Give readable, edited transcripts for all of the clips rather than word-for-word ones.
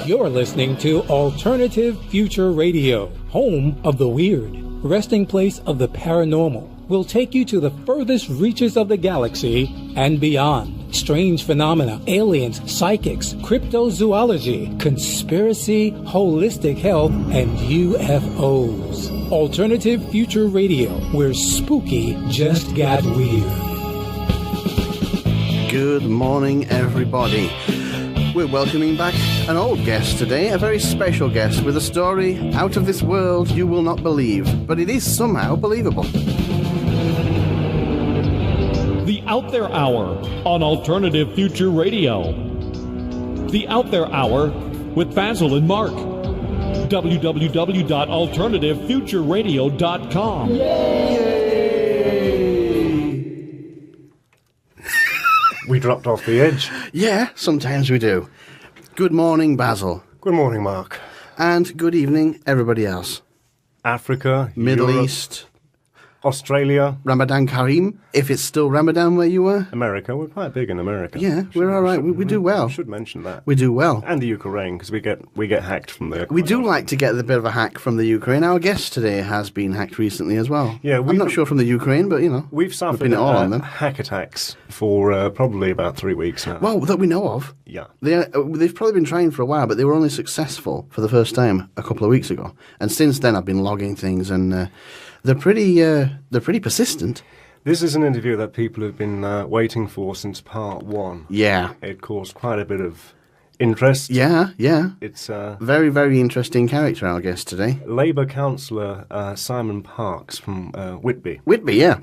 You're listening to Alternative Future Radio, home of the weird, resting place of the paranormal. We'll take you to the furthest reaches of the galaxy and beyond. Strange phenomena, aliens, psychics, cryptozoology, conspiracy, holistic health, and UFOs. Alternative Future Radio, where spooky just got weird. Good morning, everybody. We're welcoming back an old guest today, a very special guest with a story out of this world you will not believe, but it is somehow believable. The Out There Hour on Alternative Future Radio. The Out There Hour with Basil and Mark. www.alternativefutureradio.com. Yay! We dropped off the edge. Yeah, sometimes we do. Good morning, Basil. Good morning, Mark. And good evening, everybody else. Africa, Middle Europe, East, Australia, Ramadan Kareem, if it's still Ramadan where you were. America. We're quite big in America. Yeah, we're all right. We do well. I should mention that. We do well. And the Ukraine, because we get hacked from there. We do like to get a bit of a hack from the Ukraine. Our guest today has been hacked recently as well. Yeah, I'm not sure from the Ukraine, but, you know. We've suffered been all on them. hack attacks for probably about 3 weeks now. Well, that we know of. Yeah. They've probably been trying for a while, but they were only successful for the first time a couple of weeks ago. And since then, I've been logging things, and they're pretty persistent. This is an interview that people have been waiting for since part one. Yeah. It caused quite a bit of interest. Yeah. It's Very, very interesting character, our guest today. Labour councillor Simon Parkes from Whitby. Whitby, yeah.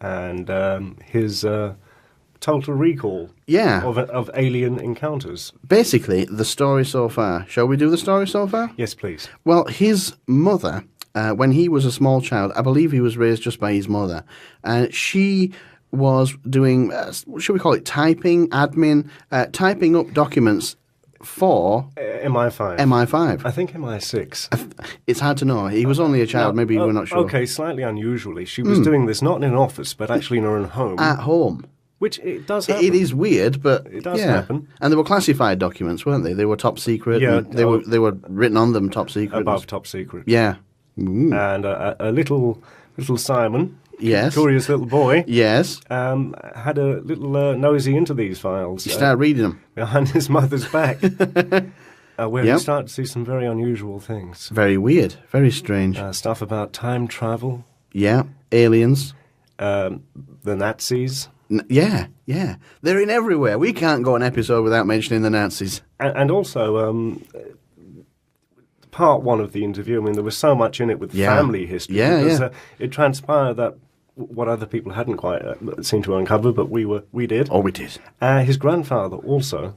And his total recall Yeah. of alien encounters. Basically, the story so far. Shall we do the story so far? Yes, please. Well, his mother, when he was a small child, I believe he was raised just by his mother, and she was doing, should we call it typing, admin, typing up documents for MI5. MI5. I think MI6. It's hard to know. He was only a child. Maybe we're not sure. Okay, slightly unusually. She was doing this not in an office, but actually in her own home. At home. Which it does happen. It is weird, but It does yeah. happen. And they were classified documents, weren't they? They were top secret. Yeah, and they were written on them top secret. Above top secret. Yeah. Ooh. And a little Simon, Yes. curious little boy, Yes. had a little nosy into these files. You start reading them. Behind his mother's back. Where Yep. you start to see some very unusual things. Very weird. Very strange. Stuff about time travel, Yeah. Aliens. the Nazis, Yeah. They're in everywhere. We can't go an episode without mentioning the Nazis. and also part one of the interview. I mean, there was so much in it with Yeah. family history. Yeah, because, yeah. It transpired that what other people hadn't quite seemed to uncover, but we did. Oh, we did. His grandfather also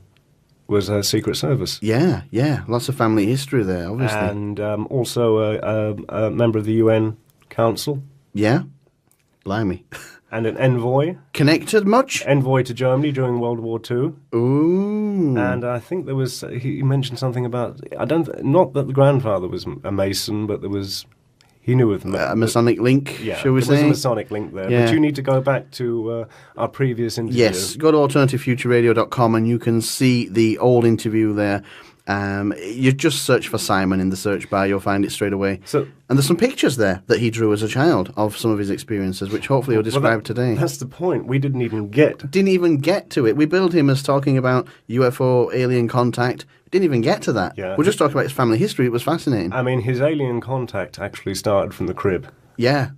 was a Secret Service. Yeah. Lots of family history there, obviously. And also a member of the UN Council. Yeah. Blimey. And an envoy Connected much? to Germany during World War II. Ooh. And I think there was, he mentioned something about, not that the grandfather was a Mason, but he knew of a Masonic link, yeah, shall we there was say? a Masonic link there. Yeah. But you need to go back to our previous interview. Yes, go to alternativefutureradio.com and you can see the old interview there. You just search for Simon in the search bar, you'll find it straight away. And there's some pictures there that he drew as a child of some of his experiences, which hopefully he'll describe today. That's the point. We didn't even get. Didn't even get to it. We billed him as talking about UFO, alien contact. Didn't even get to that. Yeah. We're just talking about his family history. It was fascinating. I mean, his alien contact actually started from the crib. Yeah,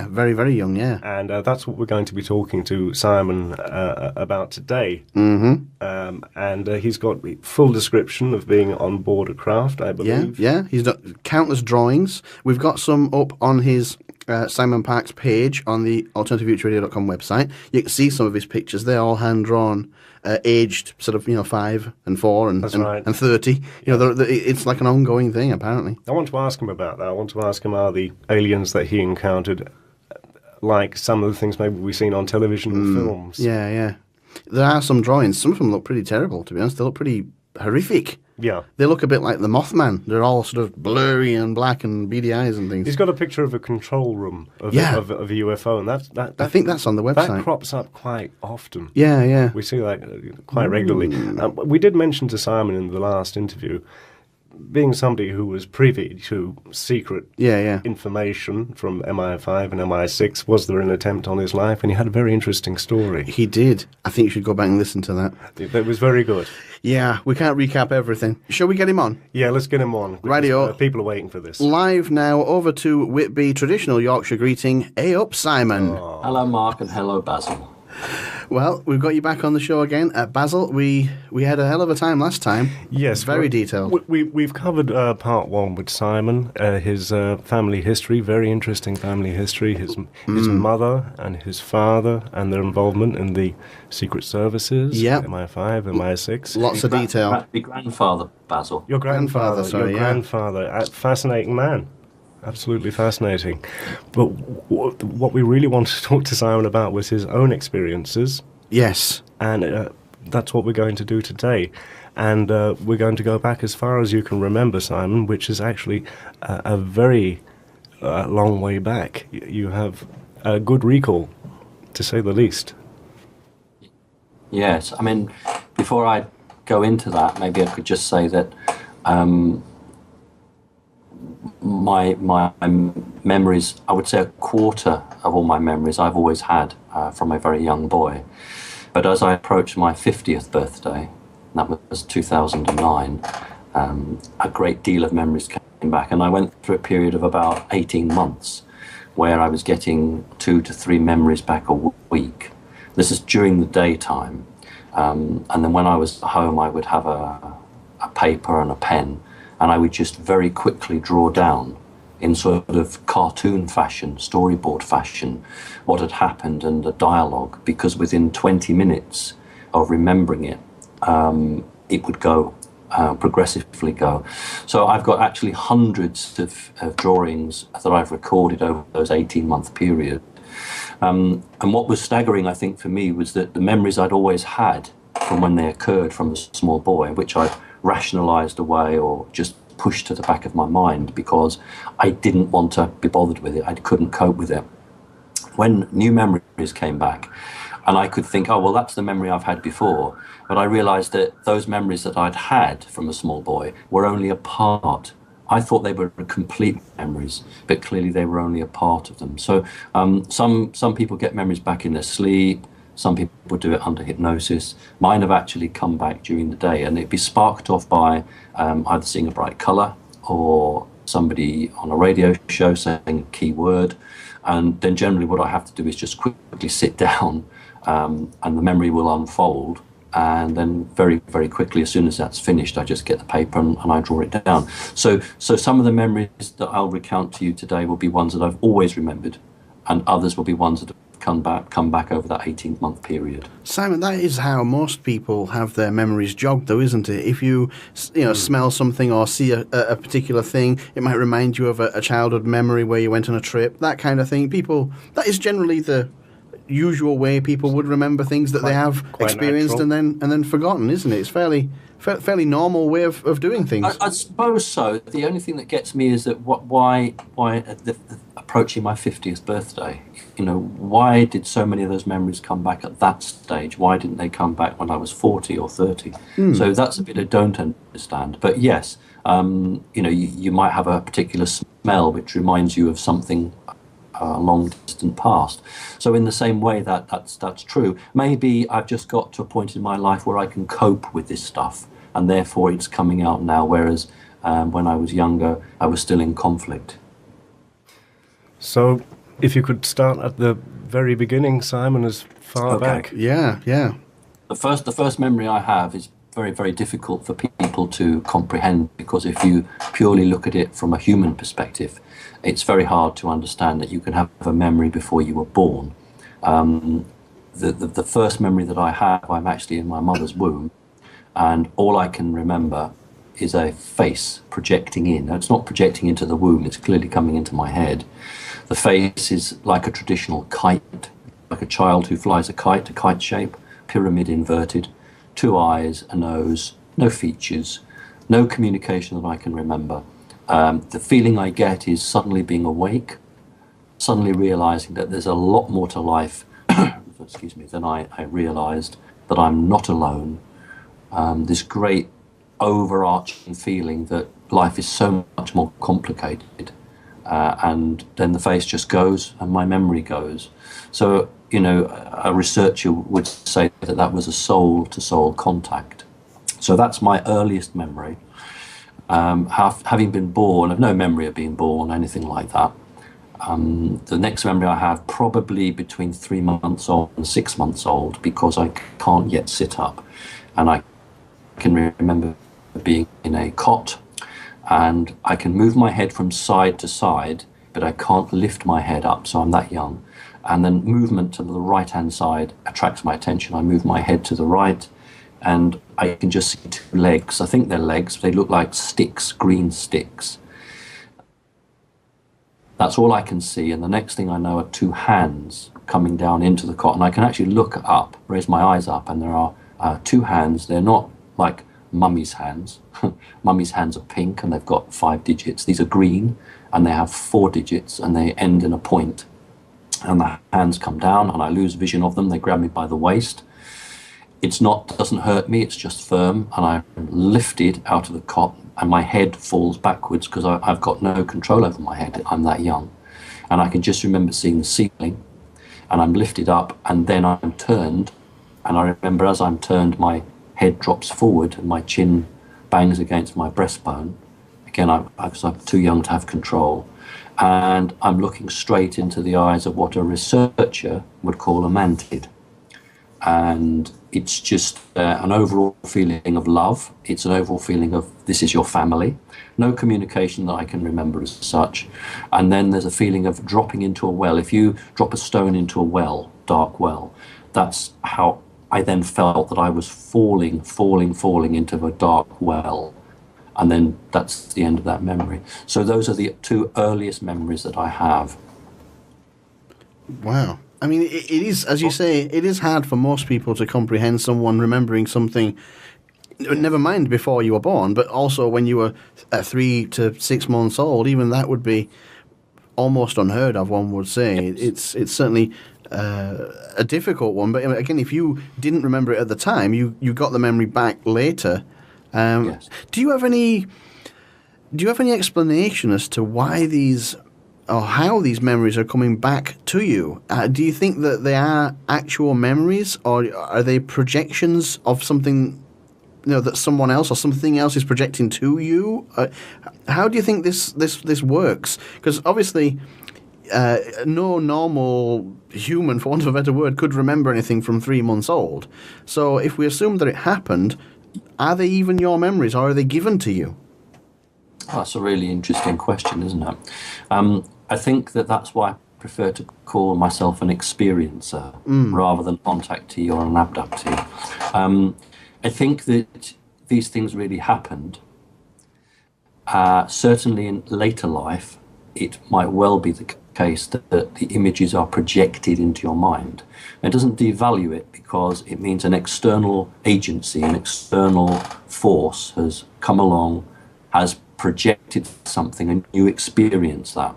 very, very young, yeah. And that's what we're going to be talking to Simon about today. Mm-hmm. And he's got full description of being on board a craft, I believe. Yeah. He's done countless drawings. We've got some up on his Simon Parkes page on the alternativefutureradio.com website. You can see some of his pictures. They're all hand-drawn, aged sort of, 5 and 4 and, That's and, right. and 30. It's like an ongoing thing, apparently. I want to ask him about that. I want to ask him, are the aliens that he encountered like some of the things maybe we've seen on television and films? Yeah. There are some drawings. Some of them look pretty terrible, to be honest. They look pretty horrific. Yeah. They look a bit like the Mothman. They're all sort of blurry and black and beady eyes and things. He's got a picture of a control room of, Yeah. of a UFO, and that I think that's on the website. that crops up quite often. Yeah. We see that quite regularly. We did mention to Simon in the last interview being somebody who was privy to secret information from MI5 and MI6, was there an attempt on his life? And he had a very interesting story. He did. I think you should go back and listen to that. That was very good. Yeah, we can't recap everything. Shall we get him on? Yeah, let's get him on. Radio. People are waiting for this. Live now, over to Whitby, traditional Yorkshire greeting. Hey up, Simon. Oh. Hello, Mark, and hello, Basil. Well, we've got you back on the show again. Basil, we had a hell of a time last time. Yes. Very detailed. We've covered part one with Simon, his family history, very interesting family history, his mother and his father and their involvement in the secret services, MI5, MI6. Lots of detail. Your grandfather, Basil. Your grandfather, sorry, grandfather, fascinating man. Absolutely fascinating. But what we really wanted to talk to Simon about was his own experiences. Yes. And that's what we're going to do today. And we're going to go back as far as you can remember, Simon, which is actually a very long way back. You have a good recall, to say the least. Yes. I mean, before I go into that, maybe I could just say that my memories, I would say a quarter of all my memories I've always had from a very young boy. But as I approached my 50th birthday, that was 2009, a great deal of memories came back. And I went through a period of about 18 months where I was getting 2 to 3 memories back a week. This is during the daytime. And then when I was at home, I would have a paper and a pen, and I would just very quickly draw down in sort of cartoon fashion, storyboard fashion, what had happened and the dialogue, because within 20 minutes of remembering it, it would go, progressively go. So I've got actually hundreds of drawings that I've recorded over those 18-month period. And what was staggering, I think, for me was that the memories I'd always had from when they occurred from a small boy, which I'd rationalised away or just pushed to the back of my mind because I didn't want to be bothered with it. I couldn't cope with it. When new memories came back, and I could think, oh, well, that's the memory I've had before, but I realised that those memories that I'd had from a small boy were only a part. I thought they were complete memories, but clearly they were only a part of them. So some people get memories back in their sleep. Some people do it under hypnosis. Mine have actually come back during the day, and it'd be sparked off by either seeing a bright colour or somebody on a radio show saying a key word. And then generally what I have to do is just quickly sit down and the memory will unfold. And then very, very quickly, as soon as that's finished, I just get the paper and I draw it down. So some of the memories that I'll recount to you today will be ones that I've always remembered, and others will be ones that have come back over that 18-month period. Simon, that is how most people have their memories jogged, though, isn't it? If you smell something or see a particular thing, it might remind you of a childhood memory where you went on a trip, that kind of thing. That is generally the usual way people would remember things that they have experienced and then forgotten, isn't it? It's fairly normal way of doing things. I suppose so. The only thing that gets me is that why approaching my 50th birthday, why did so many of those memories come back at that stage? Why didn't they come back when I was 40 or 30? So that's a bit I don't understand. But yes, you might have a particular smell which reminds you of something long distant past. So in the same way that's true. Maybe I've just got to a point in my life where I can cope with this stuff, and therefore it's coming out now, whereas when I was younger I was still in conflict. So if you could start at the very beginning, Simon, as far back. Yeah. The first memory I have is very, very difficult for people to comprehend, because if you purely look at it from a human perspective, it's very hard to understand that you can have a memory before you were born. The first memory that I have, I'm actually in my mother's womb, and all I can remember is a face projecting in. Now, it's not projecting into the womb, it's clearly coming into my head. The face is like a traditional kite, like a child who flies a kite shape, pyramid inverted, 2 eyes, a nose, no features, no communication that I can remember. The feeling I get is suddenly being awake, suddenly realizing that there's a lot more to life than I realized, that I'm not alone. This great overarching feeling that life is so much more complicated. And then the face just goes and my memory goes. So, a researcher would say that that was a soul-to-soul contact. So that's my earliest memory. Having been born, I've no memory of being born, anything like that. The next memory I have, probably between 3 months old and 6 months old, because I can't yet sit up. And I can remember being in a cot, and I can move my head from side to side, but I can't lift my head up, so I'm that young. And then movement to the right-hand side attracts my attention. I move my head to the right, and I can just see two legs. I think they're legs. They look like sticks, green sticks. That's all I can see, and the next thing I know are two hands coming down into the cot, and I can actually look up, raise my eyes up, and there are two hands. They're not like Mummy's hands. Mummy's hands are pink, and they've got 5 digits. These are green, and they have 4 digits, and they end in a point. And the hands come down, and I lose vision of them. They grab me by the waist. Doesn't hurt me, it's just firm, and I'm lifted out of the cot, and my head falls backwards because I've got no control over my head. I'm that young. And I can just remember seeing the ceiling, and I'm lifted up, and then I'm turned, and I remember as I'm turned, my head drops forward, and my chin bangs against my breastbone. Again, because I'm too young to have control. And I'm looking straight into the eyes of what a researcher would call a mantid. And it's just an overall feeling of love. It's an overall feeling of this is your family. No communication that I can remember as such. And then there's a feeling of dropping into a well. If you drop a stone into a well, dark well, that's how I then felt that I was falling into a dark well. And then that's the end of that memory. So those are the 2 earliest memories that I have. Wow. I mean, it is, as you say, it is hard for most people to comprehend someone remembering something, never mind before you were born, but also when you were 3 to 6 months old. Even that would be almost unheard of, one would say. Yes. It's certainly a difficult one. But again, if you didn't remember it at the time, you got the memory back later. Yes. Do you have any explanation as to why these, or how these memories are coming back to you? Do you think that they are actual memories, or are they projections of something, that someone else or something else is projecting to you? How do you think this works? Because obviously, no normal human, for want of a better word, could remember anything from 3 months old. So if we assume that it happened, are they even your memories, or are they given to you? Oh, that's a really interesting question, isn't it? I think that's why I prefer to call myself an experiencer rather than contactee or an abductee. I think that these things really happened. Certainly in later life, it might well be the case that the images are projected into your mind. It doesn't devalue it, because it means an external agency, an external force has come along, has projected something, and you experience that.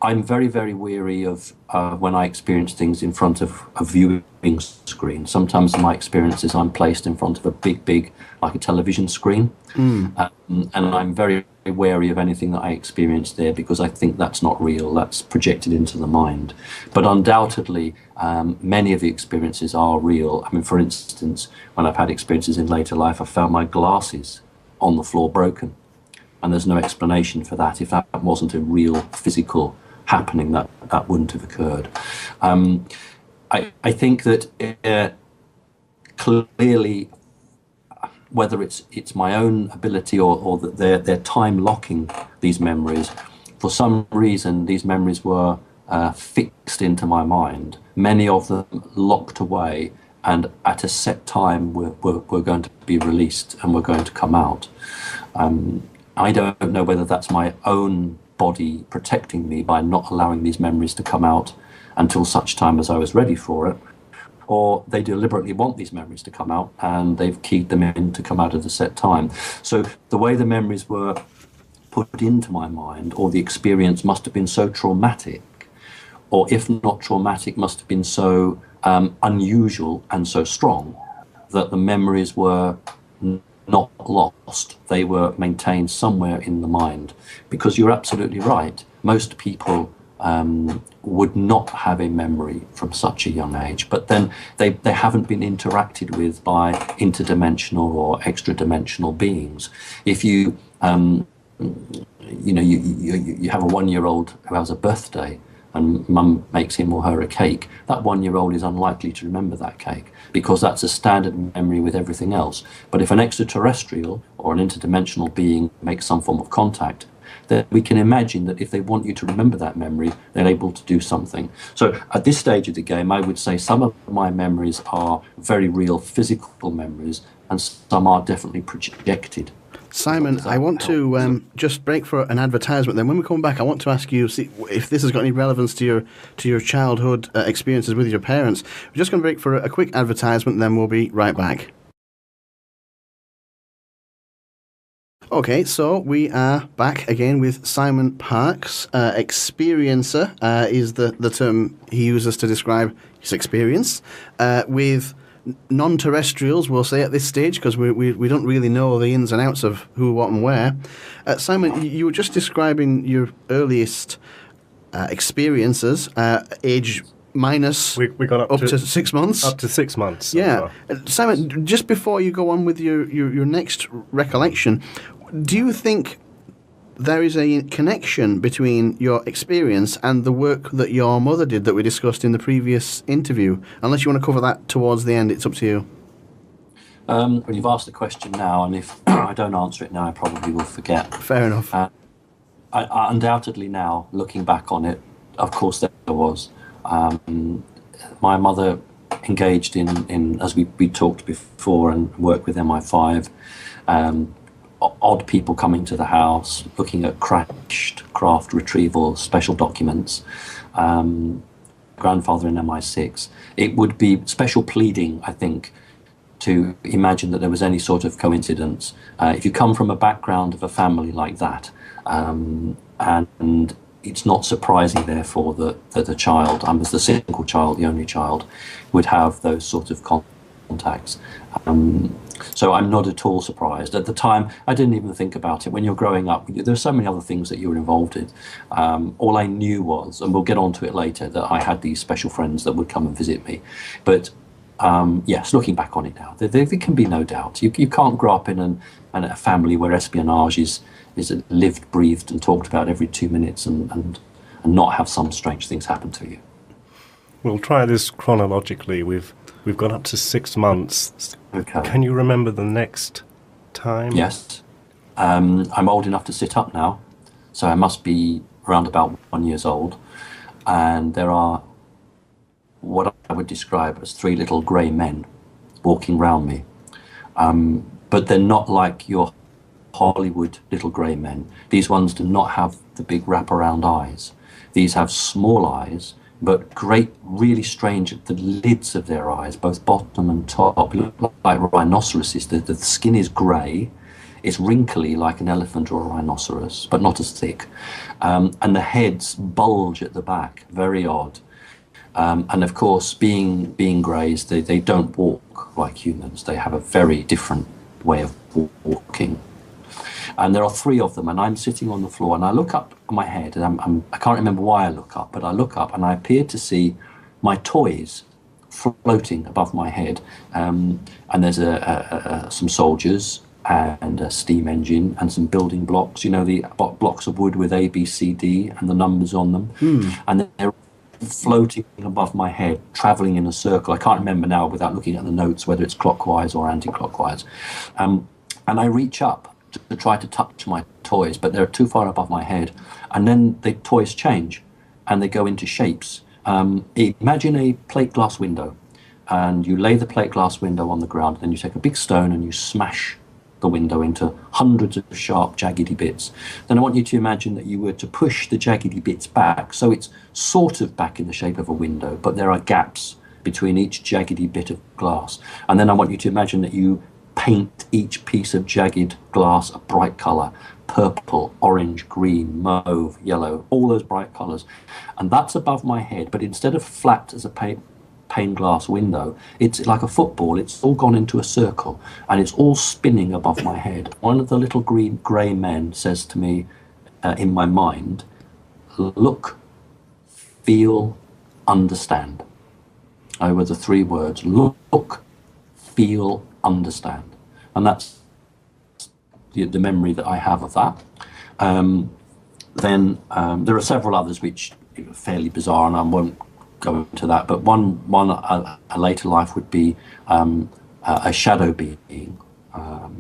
I'm very, very weary of when I experience things in front of a viewing screen. Sometimes in my experiences, I'm placed in front of a big, like a television screen. And I'm very wary of anything that I experience there, because I think that's not real, that's projected into the mind. But undoubtedly, many of the experiences are real. I mean, for instance, when I've had experiences in later life, I found my glasses on the floor broken. And there's no explanation for that. If that wasn't a real physical happening, that wouldn't have occurred. I think that clearly, whether it's my own ability or that they're time locking these memories, for some reason these memories were fixed into my mind. Many of them locked away, and at a set time we're going to be released and we're going to come out. I don't know whether that's my own body protecting me by not allowing these memories to come out until such time as I was ready for it, or they deliberately want these memories to come out and they've keyed them in to come out at a set time. So the way the memories were put into my mind, or the experience must have been so traumatic, or if not traumatic, must have been so unusual and so strong, that the memories were not lost. They were maintained somewhere in the mind. Because you're absolutely right. Most people would not have a memory from such a young age, but then they haven't been interacted with by interdimensional or extra-dimensional beings. If you you have a 1-year-old who has a birthday and mum makes him or her a cake, that 1-year-old is unlikely to remember that cake because that's a standard memory with everything else. But if an extraterrestrial or an interdimensional being makes some form of contact, then we can imagine that if they want you to remember that memory, they're able to do something. So at this stage of the game, I would say some of my memories are very real physical memories and some are definitely projected. Simon, I want to just break for an advertisement. Then when we come back, I want to ask you if this has got any relevance to your childhood experiences with your parents. We're just going to break for a quick advertisement, then we'll be right back. Okay, so we are back again with Simon Parkes. Experiencer is the term he uses to describe his experience with non-terrestrials, we'll say at this stage, because we don't really know the ins and outs of who, what and where. Simon, you were just describing your earliest experiences, age minus we got up to 6 months. Up to 6 months. Yeah. Simon, just before you go on with your next recollection, do you think there is a connection between your experience and the work that your mother did that we discussed in the previous interview? Unless you want to cover that towards the end, it's up to you. Well, you've asked the question now, and if I don't answer it now, I probably will forget. Fair enough. I undoubtedly now, looking back on it, of course there was. My mother engaged in as we talked before, and worked with MI5, odd people coming to the house, looking at crashed craft retrieval, special documents, grandfather in MI6. It would be special pleading, I think, to imagine that there was any sort of coincidence. If you come from a background of a family like that, and it's not surprising, therefore, that the child, as the single child, the only child, would have those sort of contacts. So I'm not at all surprised. At the time, I didn't even think about it. When you're growing up, there's so many other things that you're involved in. All I knew was, and we'll get onto it later, that I had these special friends that would come and visit me. But yes, looking back on it now, there can be no doubt. You can't grow up in a family where espionage is lived, breathed, and talked about every 2 minutes and not have some strange things happen to you. We'll try this chronologically. We've gone up to 6 months. Okay. Can you remember the next time? Yes. I'm old enough to sit up now, so I must be around about 1 year old. And there are what I would describe as 3 little grey men walking round me. But they're not like your Hollywood little grey men. These ones do not have the big wraparound eyes. These have small eyes, but great, really strange, the lids of their eyes, both bottom and top, look like rhinoceroses. The skin is grey, it's wrinkly like an elephant or a rhinoceros, but not as thick. And the heads bulge at the back, very odd. And of course, being greys, they don't walk like humans. They have a very different way of walking. And there are 3 of them, and I'm sitting on the floor, and I look up on my head, and I can't remember why I look up, but I look up, and I appear to see my toys floating above my head. And there's some soldiers and a steam engine and some building blocks, the blocks of wood with A, B, C, D, and the numbers on them. And they're floating above my head, travelling in a circle. I can't remember now without looking at the notes whether it's clockwise or anti-clockwise. And I reach up to try to touch my toys, but they're too far above my head. And then the toys change and they go into shapes. Imagine a plate glass window, and you lay the plate glass window on the ground, and then you take a big stone and you smash the window into hundreds of sharp, jaggedy bits. Then I want you to imagine that you were to push the jaggedy bits back, so it's sort of back in the shape of a window, but there are gaps between each jaggedy bit of glass. And then I want you to imagine that you paint each piece of jagged glass a bright colour, purple, orange, green, mauve, yellow, all those bright colours. And that's above my head, but instead of flat as a pane glass window. It's like a football. It's all gone into a circle, and it's all spinning above my head. One of the little grey men says to me, in my mind, look, feel, understand. Over the 3 words, look, feel, understand. And that's the memory that I have of that. Then there are several others which are fairly bizarre, and I won't go into that. But one a later life would be a shadow being.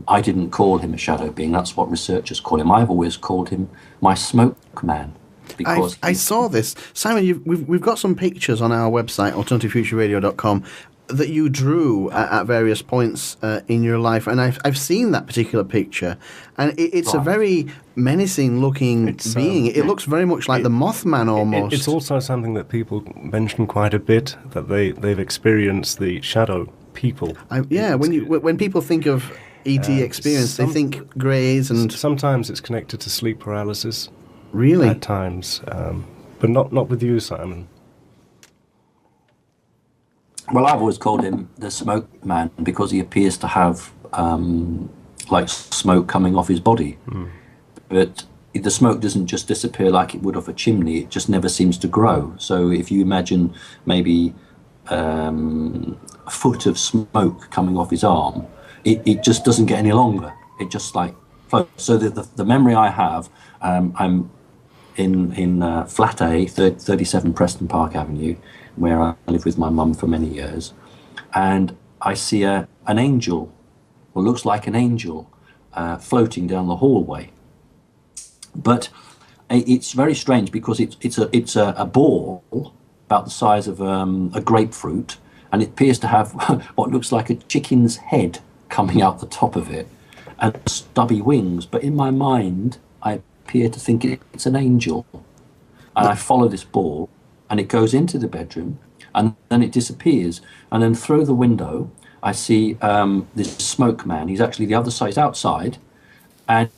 I didn't call him a shadow being. That's what researchers call him. I've always called him my smoke man. Because I saw this. Simon, we've got some pictures on our website, alternativefutureradio.com, that you drew at various points in your life, and I've seen that particular picture, and it's right. a very menacing-looking being. It looks very much like the Mothman almost. It's also something that people mention quite a bit, that they've experienced the shadow people. When people think of ET experience, they think greys, and sometimes it's connected to sleep paralysis. Really? At times, but not with you, Simon. Well, I've always called him the smoke man because he appears to have like smoke coming off his body. But the smoke doesn't just disappear like it would off a chimney. It just never seems to grow. So if you imagine maybe a foot of smoke coming off his arm, it just doesn't get any longer. It just like floats. So the memory I have, I'm in Flat A, 37 Preston Park Avenue, where I lived with my mum for many years, and I see an angel, or looks like an angel, floating down the hallway. But it's very strange because it's a ball about the size of a grapefruit, and it appears to have what looks like a chicken's head coming out the top of it, and stubby wings. But in my mind, I appear to think it's an angel, and I follow this ball, and it goes into the bedroom, and then it disappears. And then through the window, I see this smoke man. He's actually the other side, he's outside, and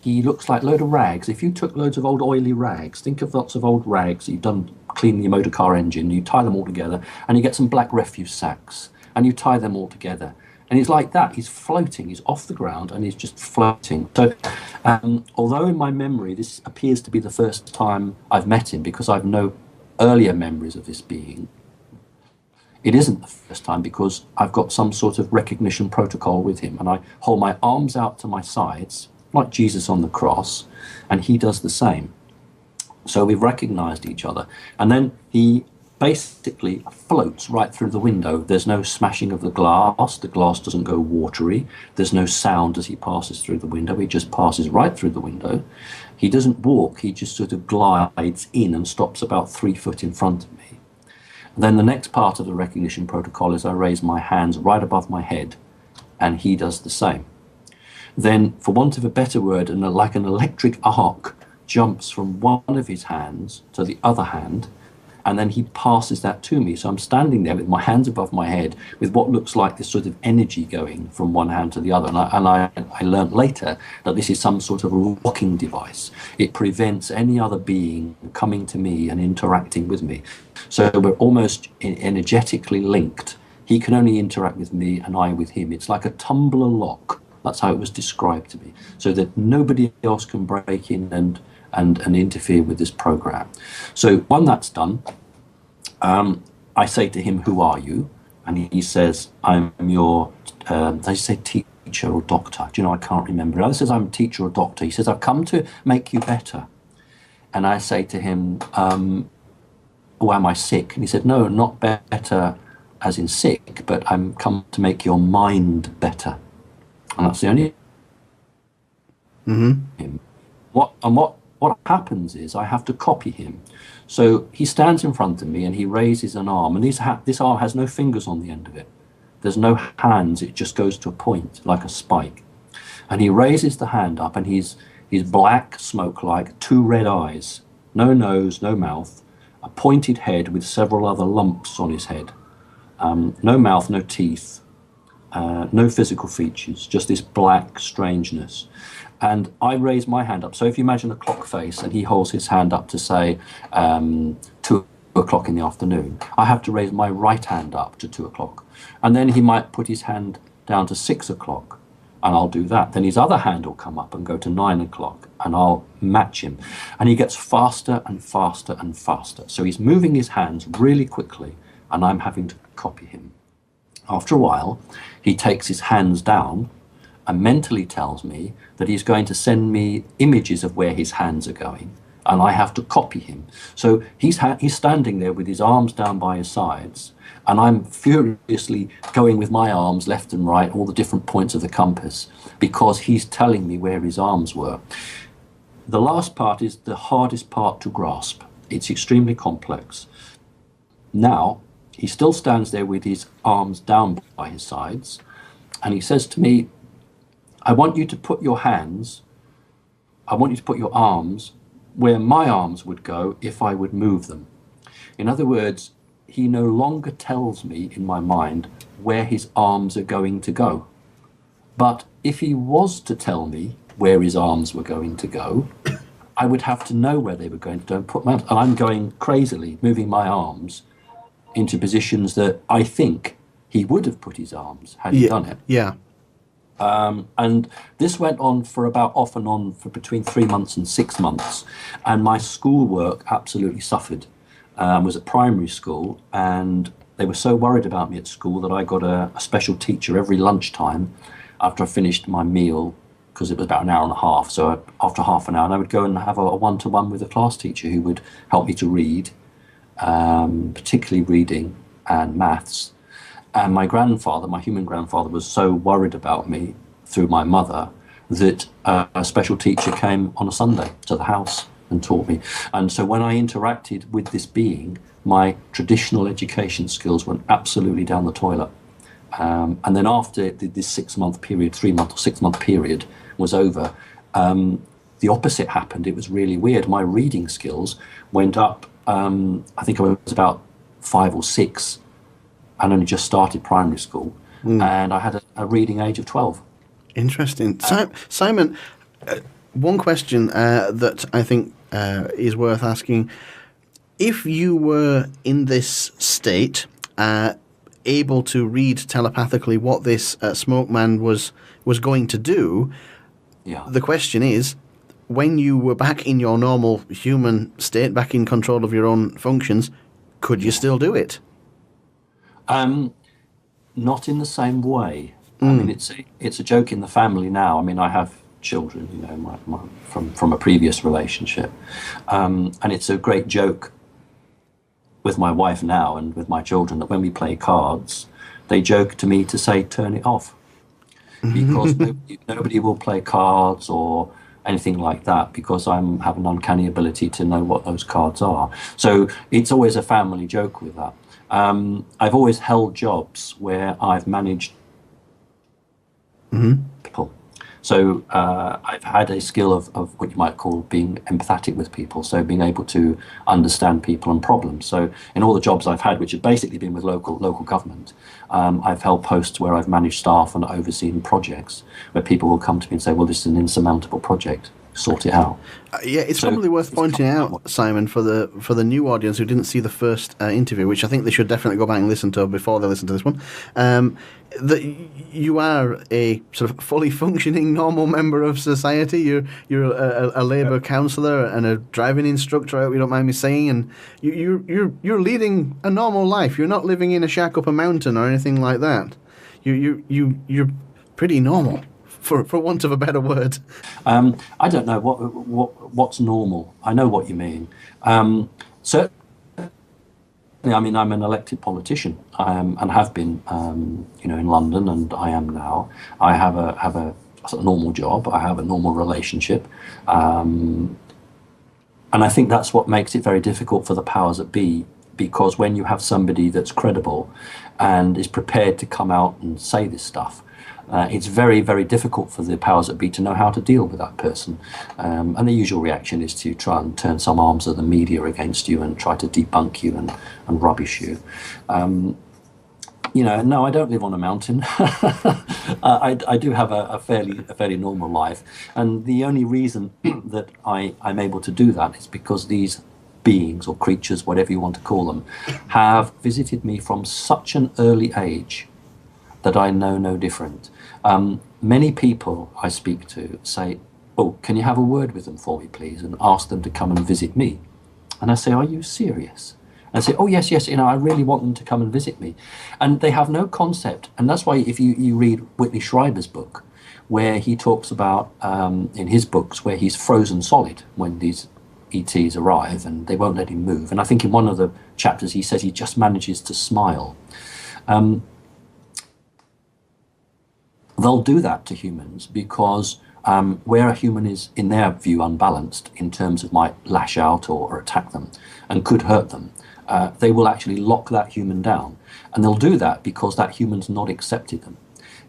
he looks like a load of rags. If you took loads of old oily rags, think of lots of old rags that you've done cleaning your motor car engine, you tie them all together, and you get some black refuse sacks, and you tie them all together. And he's like that. He's floating. He's off the ground, and he's just floating. So, although in my memory this appears to be the first time I've met him, because I've no earlier memories of this being, it isn't the first time because I've got some sort of recognition protocol with him, and I hold my arms out to my sides, like Jesus on the cross, and he does the same. So we've recognized each other. And then he basically floats right through the window. There's no smashing of the glass doesn't go watery, there's no sound as he passes through the window. He just passes right through the window. He doesn't walk, he just sort of glides in and stops about 3 foot in front of me. And then the next part of the recognition protocol is I raise my hands right above my head, and he does the same. Then, for want of a better word, like an electric arc jumps from one of his hands to the other hand, and then he passes that to me. So I'm standing there with my hands above my head with what looks like this sort of energy going from one hand to the other. And I learned later that this is some sort of locking device. It prevents any other being coming to me and interacting with me. So we're almost energetically linked. He can only interact with me and I with him. It's like a tumbler lock. That's how it was described to me. So that nobody else can break in and interfere with this program. So when that's done, I say to him, "Who are you?" And he says, "I'm your," they say teacher or doctor. Do you know, I can't remember. He says, "I'm a teacher or doctor." He says, "I've come to make you better." And I say to him, "Oh, am I sick?" And he said, "No, not better as in sick, but I'm come to make your mind better." And that's the only him. What happens is I have to copy him. So he stands in front of me and he raises an arm, and this arm has no fingers on the end of it. There's no hands, it just goes to a point like a spike. And he raises the hand up, and he's black, smoke-like, 2 red eyes, no nose, no mouth, a pointed head with several other lumps on his head, no mouth, no teeth, no physical features, just this black strangeness. And I raise my hand up. So if you imagine a clock face, and he holds his hand up to say, to o'clock in the afternoon, I have to raise my right hand up to 2 o'clock. And then he might put his hand down to 6 o'clock, and I'll do that. Then his other hand will come up and go to 9 o'clock, and I'll match him. And he gets faster and faster and faster. So he's moving his hands really quickly, and I'm having to copy him. After a while, he takes his hands down and mentally tells me that he's going to send me images of where his hands are going, and I have to copy him. So he's standing there with his arms down by his sides, and I'm furiously going with my arms left and right, all the different points of the compass, because he's telling me where his arms were. The last part is the hardest part to grasp. It's extremely complex. Now, he still stands there with his arms down by his sides, and he says to me, I want you to put your arms where my arms would go if I would move them. In other words, he no longer tells me in my mind where his arms are going to go. But if he was to tell me where his arms were going to go, I would have to know where they were going to go and put my arms. And I'm going crazily, moving my arms into positions that I think he would have put his arms had he done it. Yeah. And this went on for about off and on for between 3 months and 6 months. And my schoolwork absolutely suffered. I was at primary school, and they were so worried about me at school that I got a special teacher every lunchtime after I finished my meal, because it was about an hour and a half. So after half an hour, I would go and have a one-to-one with a class teacher who would help me to read, particularly reading and maths. And my grandfather, my human grandfather, was so worried about me through my mother that a special teacher came on a Sunday to the house and taught me. And so when I interacted with this being, my traditional education skills went absolutely down the toilet. And then after this 6 month period, 3 month or 6 month period was over, the opposite happened. It was really weird. My reading skills went up. I think I was about 5 or 6 and only just started primary school. And I had a reading age of 12. Interesting. Simon, one question that I think is worth asking. If you were in this state, able to read telepathically what this smoke man was going to do, the question is, when you were back in your normal human state, back in control of your own functions, could you still do it? Not in the same way. I mean, it's a joke in the family now. I mean, I have children, you know, from a previous relationship, and it's a great joke with my wife now and with my children that when we play cards, they joke to me to say, turn it off, because nobody will play cards or anything like that, because I have an uncanny ability to know what those cards are. So it's always a family joke with that. I've always held jobs where I've managed people. So I've had a skill of what you might call being empathetic with people, so being able to understand people and problems. So in all the jobs I've had, which have basically been with local government, I've held posts where I've managed staff and overseen projects where people will come to me and say, well, this is an insurmountable project, sort it out. It's probably worth pointing out, Simon, for the new audience who didn't see the first interview, which I think they should definitely go back and listen to before they listen to this one, that you are a sort of fully functioning normal member of society. You're a labour counsellor and a driving instructor, I hope you don't mind me saying, and you're leading a normal life. You're not living in a shack up a mountain or anything like that. You're pretty normal, for want of a better word. I don't know what's normal. I know what you mean. Certainly, I mean, I'm an elected politician, and have been, in London, and I am now. I have a normal job. I have a normal relationship, and I think that's what makes it very difficult for the powers that be. Because when you have somebody that's credible and is prepared to come out and say this stuff, it's very, very difficult for the powers that be to know how to deal with that person. And the usual reaction is to try and turn some arms of the media against you and try to debunk you and rubbish you. No, I don't live on a mountain. I do have a fairly normal life. And the only reason that I'm able to do that is because these beings or creatures, whatever you want to call them, have visited me from such an early age that I know no different. Many people I speak to say, "Oh, can you have a word with them for me, please?" and ask them to come and visit me. And I say, "Are you serious?" And say, "Oh, yes, I really want them to come and visit me." And they have no concept. And that's why if you read Whitley Schreiber's book, where he talks about, in his books, where he's frozen solid when these ETs arrive and they won't let him move. And I think in one of the chapters he says he just manages to smile. They'll do that to humans because where a human is, in their view, unbalanced in terms of might lash out or attack them and could hurt them, they will actually lock that human down. And they'll do that because that human's not accepted them.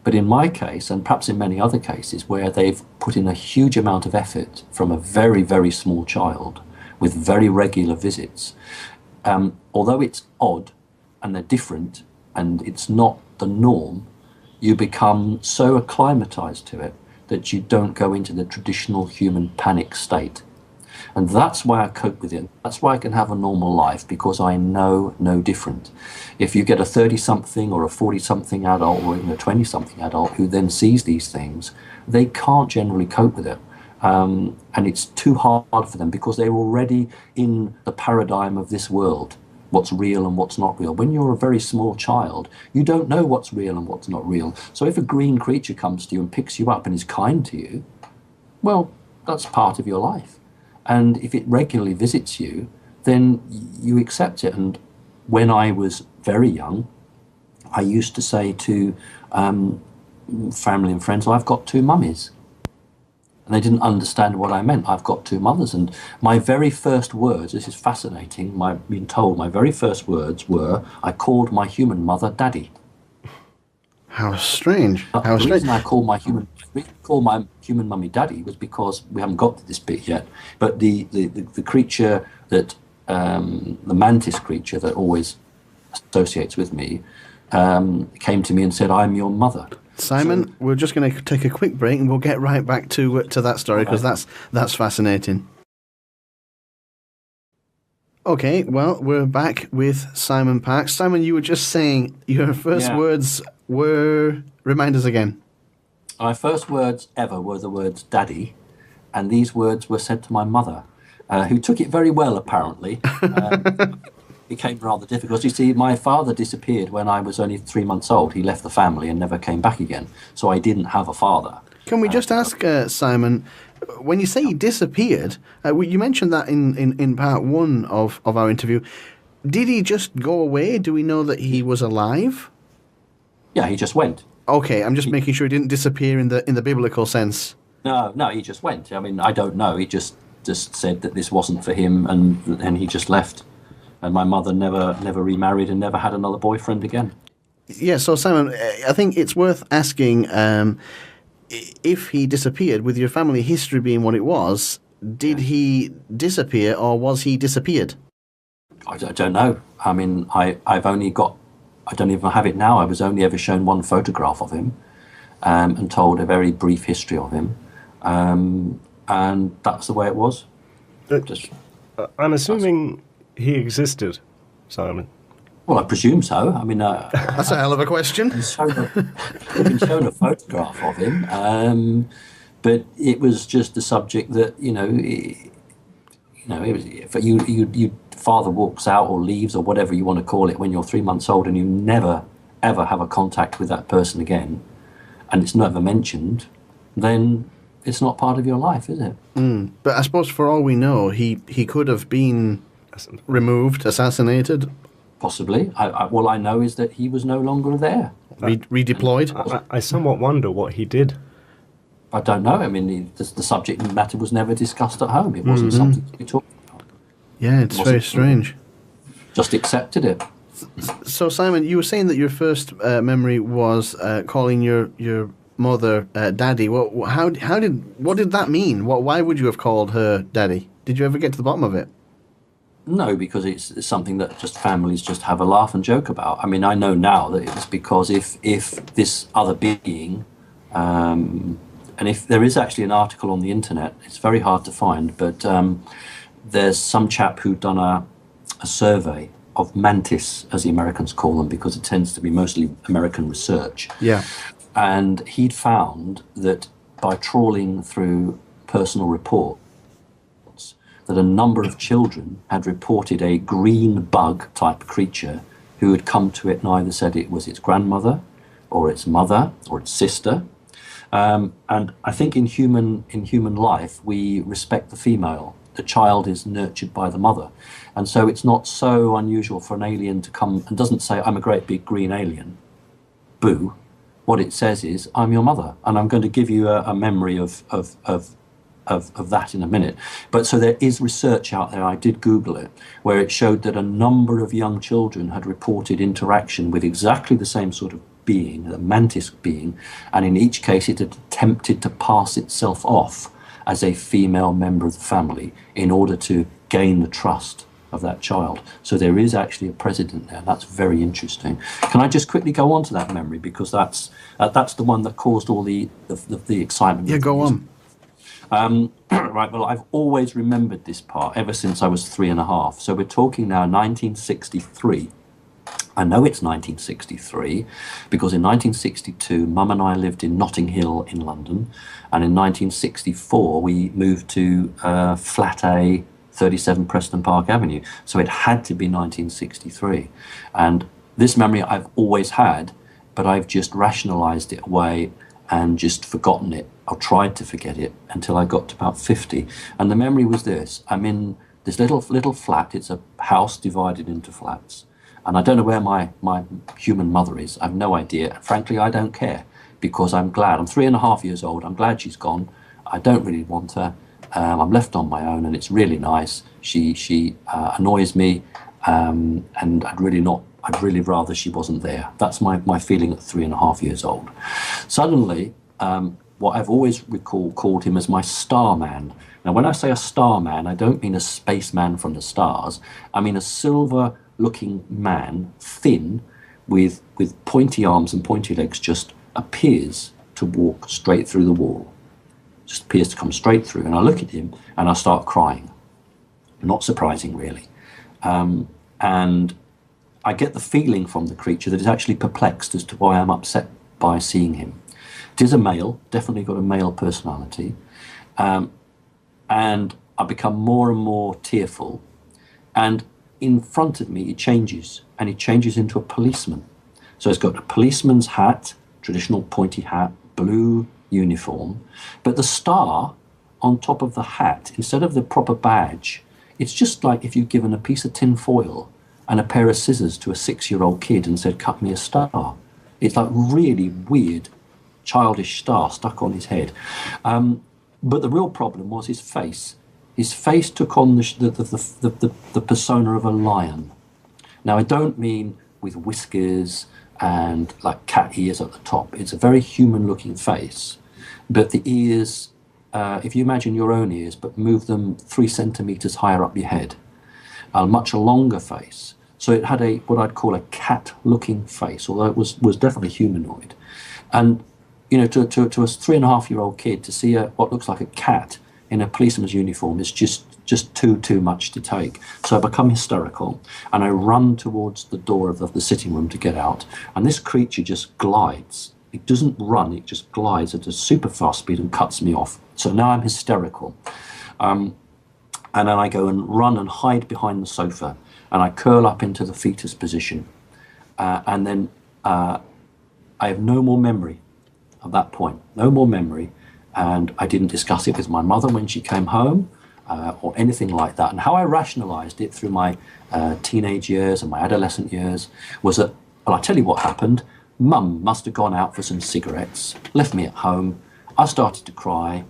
But in my case, and perhaps in many other cases, where they've put in a huge amount of effort from a very, very small child with very regular visits, although it's odd and they're different and it's not the norm, you become so acclimatized to it that you don't go into the traditional human panic state. And that's why I cope with it. That's why I can have a normal life, because I know no different. If you get a 30-something or a 40-something adult or even a 20-something adult who then sees these things, they can't generally cope with it. And it's too hard for them because they're already in the paradigm of this world, what's real and what's not real. When you're a very small child, you don't know what's real and what's not real. So if a green creature comes to you and picks you up and is kind to you, well, that's part of your life. And if it regularly visits you, then you accept it. And when I was very young, I used to say to family and friends, "I've got two mummies." And they didn't understand what I meant. I've got two mothers. And my very first words, this is fascinating, being told my very first words were, I called my human mother Daddy. How strange. How the strange. reason I call my human mummy Daddy was because we haven't got to this bit yet. But the creature that, the mantis creature that always associates with me, came to me and said, "I'm your mother." Simon, we're just going to take a quick break and we'll get right back to that story because that's fascinating. Okay, well, we're back with Simon Parkes. Simon, you were just saying your first words were... Remind us again. My first words ever were the words Daddy, and these words were said to my mother, who took it very well, apparently. Became rather difficult. You see, my father disappeared when I was only 3 months old. He left the family and never came back again. So I didn't have a father. Can we just ask, Simon, when you say he disappeared, you mentioned that in part one of our interview. Did he just go away? Do we know that he was alive? Yeah, he just went. Okay, I'm just making sure he didn't disappear in the biblical sense. No, he just went. I mean, I don't know. He just said that this wasn't for him, and he just left. And my mother never remarried and never had another boyfriend again. Yeah, so Simon, I think it's worth asking if he disappeared, with your family history being what it was, did he disappear or was he disappeared? I don't know. I mean, I've only got... I don't even have it now. I was only ever shown one photograph of him and told a very brief history of him. And that's the way it was. I'm assuming he existed, Simon. Well, I presume so. I mean... that's a hell of a question. I've been shown a photograph of him, but it was just the subject that, it was... If father walks out or leaves or whatever you want to call it when you're 3 months old and you never, ever have a contact with that person again, and it's never mentioned, then it's not part of your life, is it? But I suppose for all we know, he could have been removed, assassinated. Possibly. All I know is that he was no longer there. Redeployed? I somewhat wonder what he did. I don't know. I mean, the subject matter was never discussed at home. It wasn't something to be talked about. Yeah, it's very strange. Just accepted it. So, Simon, you were saying that your first memory was calling your mother Daddy. What did that mean? Why would you have called her Daddy? Did you ever get to the bottom of it? No, because it's something that just families just have a laugh and joke about. I mean, I know now that it was because if this other being, and if there is actually an article on the internet, it's very hard to find, but there's some chap who'd done a survey of mantis, as the Americans call them, because it tends to be mostly American research. Yeah. And he'd found that by trawling through personal reports, that a number of children had reported a green bug type creature who had come to it and either said it was its grandmother or its mother or its sister. And I think in human life, we respect the female. The child is nurtured by the mother. And so it's not so unusual for an alien to come and doesn't say, I'm a great big green alien. Boo. What it says is, I'm your mother. And I'm going to give you a memory of that in a minute. But so there is research out there, I did Google it, where it showed that a number of young children had reported interaction with exactly the same sort of being, a mantis being, and in each case it had attempted to pass itself off as a female member of the family in order to gain the trust of that child. So there is actually a precedent there. That's very interesting. Can I just quickly go on to that memory, because that's the one that caused all the excitement. Yeah, go on. Right, well, I've always remembered this part ever since I was 3.5. So we're talking now 1963. I know it's 1963 because in 1962, Mum and I lived in Notting Hill in London, and in 1964 we moved to Flat A, 37 Preston Park Avenue. So it had to be 1963. And this memory I've always had, but I've just rationalised it away and just forgotten it, or tried to forget it, until I got to about 50. And the memory was this: I'm in this little flat. It's a house divided into flats. And I don't know where my human mother is. I have no idea. And frankly, I don't care, because I'm glad. I'm 3.5 years old. I'm glad she's gone. I don't really want her. I'm left on my own, and it's really nice. She annoys me, and I'd really rather she wasn't there. That's my feeling at 3.5 years old. Suddenly, what I've always called him as my starman. Now, when I say a starman, I don't mean a spaceman from the stars. I mean a silver-looking man, thin, with pointy arms and pointy legs, just appears to walk straight through the wall. Just appears to come straight through. And I look at him and I start crying. Not surprising, really. And I get the feeling from the creature that it's actually perplexed as to why I'm upset by seeing him. It is a male, definitely got a male personality. And I become more and more tearful. And in front of me, he changes, and he changes into a policeman. So he's got a policeman's hat, traditional pointy hat, blue uniform, but the star on top of the hat, instead of the proper badge, it's just like if you'd given a piece of tin foil and a pair of scissors to a 6-year-old kid and said, cut me a star. It's like really weird, childish star stuck on his head. But the real problem was his face. His face took on the persona of a lion. Now, I don't mean with whiskers and like cat ears at the top. It's a very human-looking face, but the ears, if you imagine your own ears, but move them 3 centimetres higher up your head, a much longer face. So it had what I'd call a cat-looking face, although it was definitely humanoid. And you know, to a 3.5-year-old kid to see what looks like a cat in a policeman's uniform is just too much to take. So I become hysterical, and I run towards the door of the sitting room to get out. And this creature just glides. It doesn't run, it just glides at a super fast speed and cuts me off. So now I'm hysterical. And then I go and run and hide behind the sofa, and I curl up into the fetus position. And then I have no more memory at that point, no more memory. And I didn't discuss it with my mother when she came home or anything like that. And how I rationalized it through my teenage years and my adolescent years was that, well, I'll tell you what happened. Mum must have gone out for some cigarettes, left me at home. I started to cry.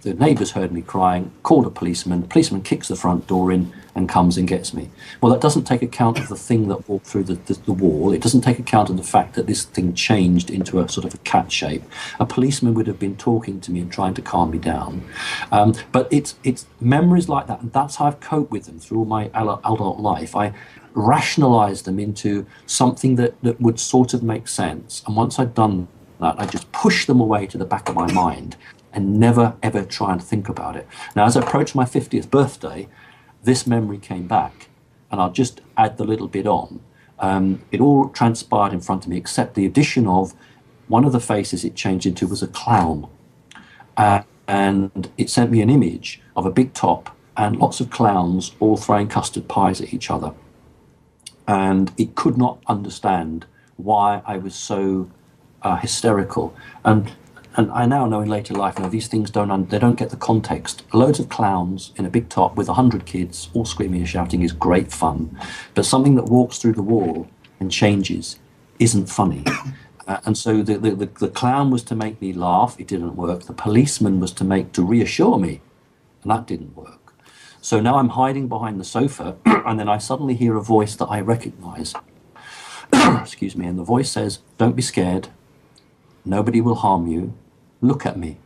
The neighbours heard me crying, called a policeman. The policeman kicks the front door in and comes and gets me. Well, that doesn't take account of the thing that walked through the wall. It doesn't take account of the fact that this thing changed into a sort of a cat shape. A policeman would have been talking to me and trying to calm me down. But it's memories like that, and that's how I've coped with them through all my adult life. I rationalise them into something that would sort of make sense. And once I'd done that, I just push them away to the back of my mind and never, ever try and think about it. Now, as I approach my 50th birthday, this memory came back, and I'll just add the little bit on. It all transpired in front of me, except the addition of one of the faces it changed into was a clown. And it sent me an image of a big top and lots of clowns all throwing custard pies at each other. And it could not understand why I was so hysterical. And I now know in later life, these things they don't get the context. Loads of clowns in a big top with 100 kids all screaming and shouting is great fun, but something that walks through the wall and changes isn't funny. And so the clown was to make me laugh. It didn't work. The policeman was to reassure me, and that didn't work. So now I'm hiding behind the sofa, and then I suddenly hear a voice that I recognize. Excuse me. And the voice says, "Don't be scared. Nobody will harm you. Look at me.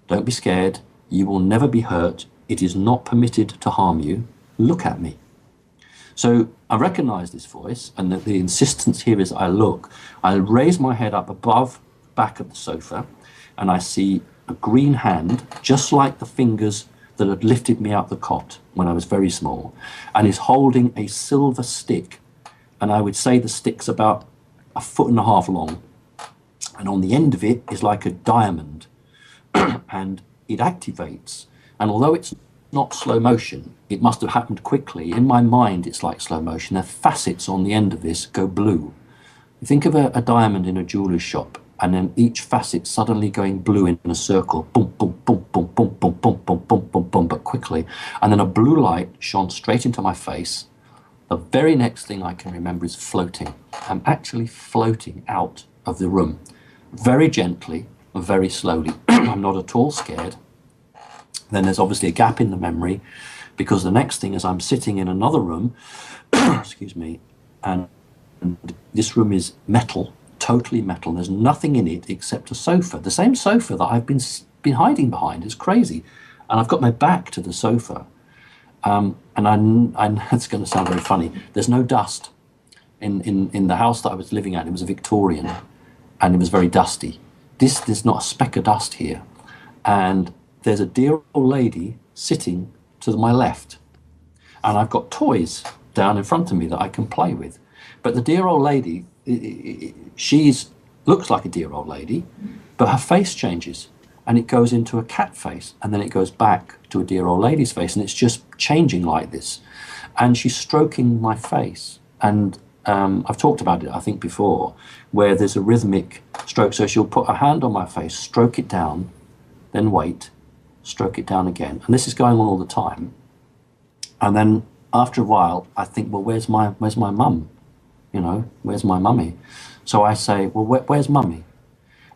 Don't be scared. You will never be hurt. It is not permitted to harm you. Look at me." So I recognize this voice, and the insistence here is I look. I raise my head up above the back of the sofa, and I see a green hand, just like the fingers that had lifted me out the cot when I was very small, and is holding a silver stick. And I would say the stick's about 1.5 feet long. And on the end of it is like a diamond, and it activates. And although it's not slow motion, it must have happened quickly. In my mind, it's like slow motion. The facets on the end of this go blue. You think of a diamond in a jeweler's shop, and then each facet suddenly going blue in a circle, boom, boom, boom, boom, boom, boom, boom, boom, boom, boom, boom, but quickly. And then a blue light shone straight into my face. The very next thing I can remember is floating. I'm actually floating out of the room, very gently, very slowly. I'm not at all scared. Then there's obviously a gap in the memory, because the next thing is I'm sitting in another room, excuse me, and this room is metal, totally metal. There's nothing in it except a sofa, the same sofa that I've been hiding behind. It's crazy. And I've got my back to the sofa. And it's going to sound very funny. There's no dust in the house that I was living at. It was a Victorian, and it was very dusty. There's not a speck of dust here. And there's a dear old lady sitting to my left, and I've got toys down in front of me that I can play with. But the dear old lady, looks like a dear old lady, but her face changes, and it goes into a cat face, and then it goes back to a dear old lady's face, and it's just changing like this. And she's stroking my face, and I've talked about it, I think, before, where there's a rhythmic stroke. So she'll put her hand on my face, stroke it down, then wait, stroke it down again. And this is going on all the time. And then after a while, I think, well, where's my mum? Where's my mummy? So I say, well, where's mummy?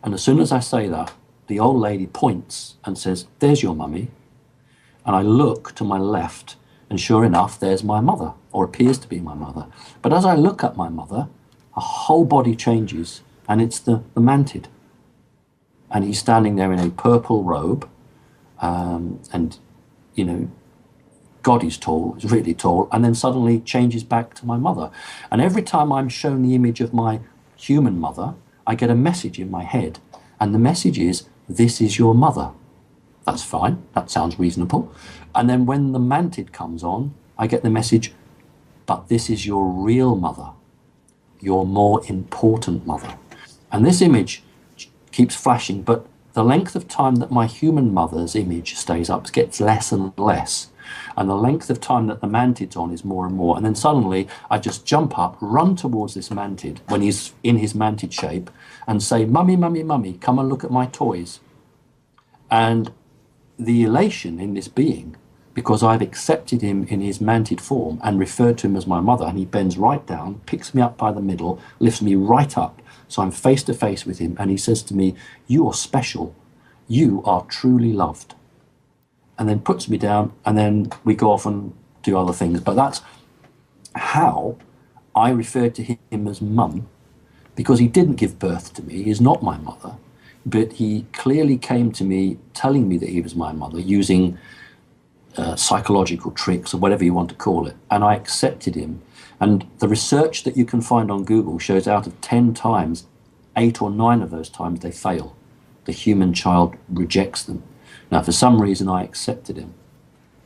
And as soon as I say that, the old lady points and says, "There's your mummy." And I look to my left, and sure enough, there's my mother, or appears to be my mother. But as I look at my mother, her whole body changes, and it's the mantid. And he's standing there in a purple robe, and, God, he's tall, he's really tall, and then suddenly changes back to my mother. And every time I'm shown the image of my human mother, I get a message in my head, and the message is, "This is your mother." That's fine, that sounds reasonable. And then when the mantid comes on, I get the message, "But this is your real mother, your more important mother." And this image keeps flashing, but the length of time that my human mother's image stays up gets less and less. And the length of time that the mantid's on is more and more. And then suddenly I just jump up, run towards this mantid when he's in his mantid shape, and say, "Mummy, mummy, mummy, come and look at my toys." And the elation in this being, because I've accepted him in his mantid form and referred to him as my mother, and he bends right down, picks me up by the middle, lifts me right up, so I'm face to face with him, and he says to me, "You are special. You are truly loved." And then puts me down, and then we go off and do other things. But that's how I referred to him as mum, because he didn't give birth to me. He's not my mother, but he clearly came to me telling me that he was my mother, using psychological tricks or whatever you want to call it. And I accepted him. And the research that you can find on Google shows out of 10 times, 8 or 9 of those times they fail. The human child rejects them. Now, for some reason, I accepted him.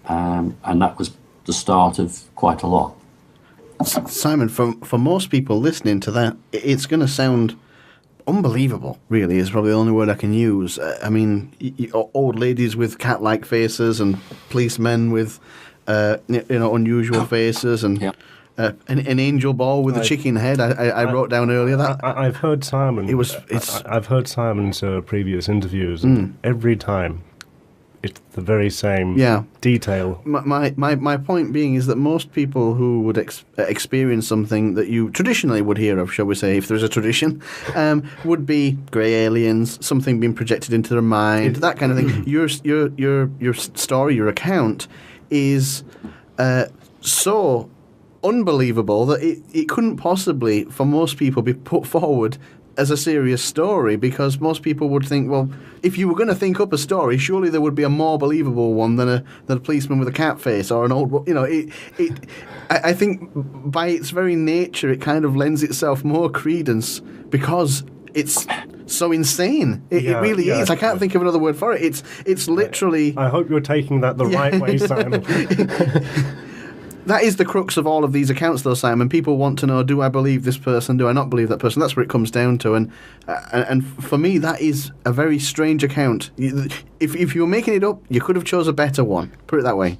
And that was the start of quite a lot. Simon, for most people listening to that, it's going to sound unbelievable, really, is probably the only word I can use. I mean, old ladies with cat-like faces and policemen with, unusual faces and... Yeah. An angel ball with a chicken head. I wrote down earlier that I've heard Simon. I've heard Simon's previous interviews, and every time it's the very same detail. My point being is that most people who would experience something that you traditionally would hear of, shall we say, if there's a tradition, would be grey aliens, something being projected into their mind, that kind of thing. Your story, your account, is so unbelievable that it couldn't possibly, for most people, be put forward as a serious story, because most people would think, well, if you were going to think up a story, surely there would be a more believable one than a policeman with a cat face or an old, I think by its very nature it kind of lends itself more credence because it's so insane. It really is. I can't think of another word for it. It's literally... I hope you're taking that the right way, Simon. That is the crux of all of these accounts, though, Simon. People want to know, do I believe this person? Do I not believe that person? That's where it comes down to. And for me, that is a very strange account. If you were making it up, you could have chose a better one. Put it that way.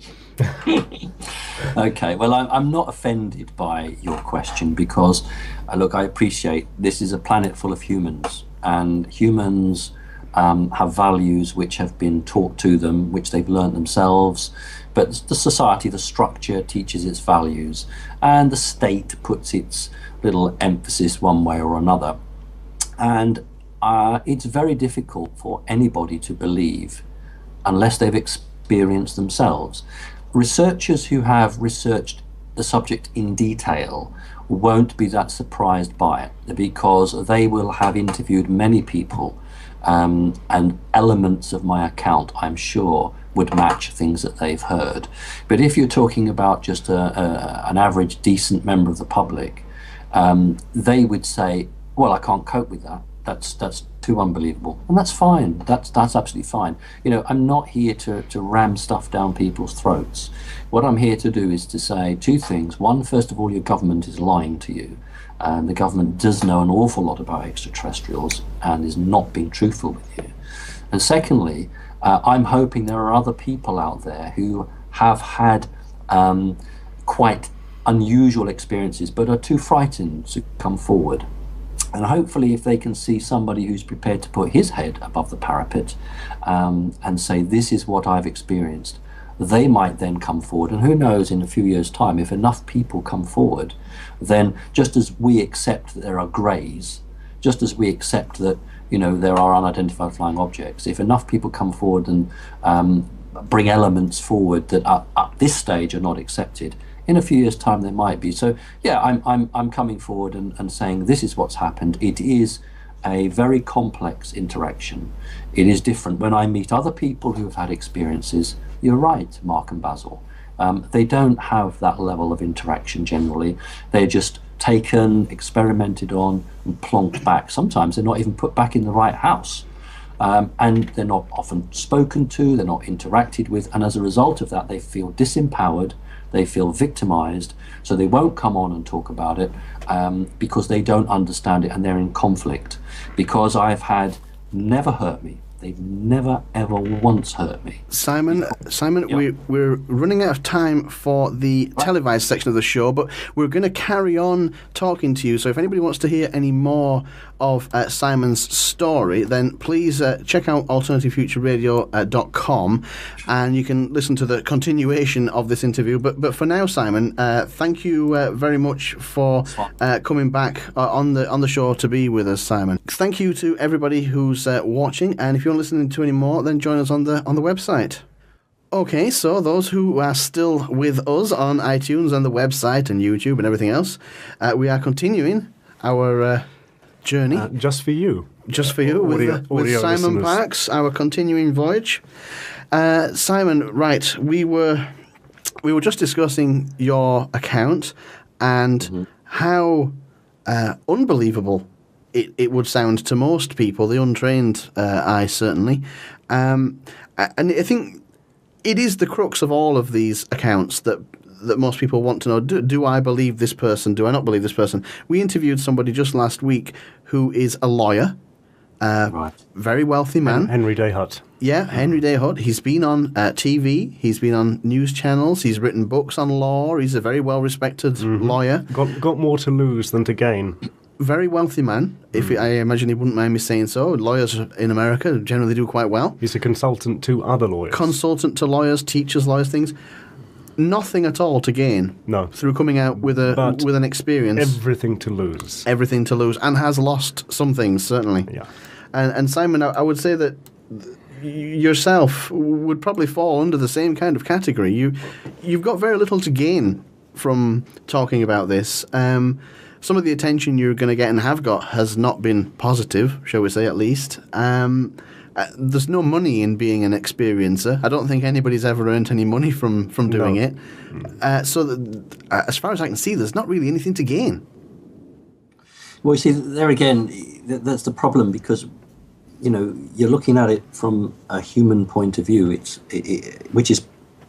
Okay, well, I'm not offended by your question because, look, I appreciate this is a planet full of humans, and humans have values which have been taught to them, which they've learnt themselves. But the society, the structure, teaches its values, and the state puts its little emphasis one way or another. And it's very difficult for anybody to believe unless they've experienced themselves. Researchers who have researched the subject in detail won't be that surprised by it, because they will have interviewed many people, and elements of my account, I'm sure, would match things that they've heard. But if you're talking about just an average decent member of the public, they would say, well, I can't cope with that. That's too unbelievable. And that's fine. That's absolutely fine. I'm not here to ram stuff down people's throats. What I'm here to do is to say two things. One, first of all, your government is lying to you. The government does know an awful lot about extraterrestrials and is not being truthful with you. And secondly, I'm hoping there are other people out there who have had quite unusual experiences but are too frightened to come forward. And hopefully if they can see somebody who's prepared to put his head above the parapet and say, this is what I've experienced, they might then come forward. And who knows, in a few years' time, if enough people come forward, then just as we accept that there are greys, just as we accept that there are unidentified flying objects, if enough people come forward and bring elements forward that at this stage are not accepted, in a few years' time there might be. So yeah, I'm coming forward and saying this is what's happened. It is a very complex interaction. It is different. When I meet other people who have had experiences, you're right, Mark and Basil, they don't have that level of interaction generally. They're just taken, experimented on, and plonked back. Sometimes they're not even put back in the right house. And they're not often spoken to, they're not interacted with, and as a result of that, they feel disempowered, they feel victimized, so they won't come on and talk about it because they don't understand it and they're in conflict. Because I've had never hurt me. They've never, ever once hurt me. Simon, yep. We're running out of time for the televised section of the show, but we're going to carry on talking to you. So if anybody wants to hear any more of Simon's story, then please check out alternativefutureradio.com and you can listen to the continuation of this interview. But for now, Simon, thank you very much for coming back on the show to be with us, Simon. Thank you to everybody who's watching, and if you're listening to any more, then join us on the website. Okay, so those who are still with us on iTunes and the website and YouTube and everything else, we are continuing our journey. Just for you. Just for you, with Simon listeners. Parkes, our continuing voyage. Simon, right, we were just discussing your account and how unbelievable it would sound to most people, the untrained eye certainly. And I think it is the crux of all of these accounts that that most people want to know. Do I believe this person? Do I not believe this person? We interviewed somebody just last week who is a lawyer, Right. very wealthy man. Henry Dayhut. Yeah, Henry Dayhut. He's been on TV. He's been on news channels. He's written books on law. He's a very well-respected lawyer. Got more to lose than to gain. Very wealthy man. I imagine he wouldn't mind me saying so. Lawyers in America generally do quite well. He's a consultant to other lawyers. Consultant to lawyers, teachers, lawyers, things. Nothing at all to gain. No. Through coming out with an experience. Everything to lose. Everything to lose, and has lost some things, certainly. Yeah. And Simon, I would say that yourself would probably fall under the same kind of category. You've got very little to gain from talking about this. Some of the attention you're going to get and have got has not been positive, shall we say, at least. There's no money in being an experiencer. I don't think anybody's ever earned any money from doing it. As far as I can see, there's not really anything to gain. Well, you see, there again, that's the problem, because, you know, you're looking at it from a human point of view, which is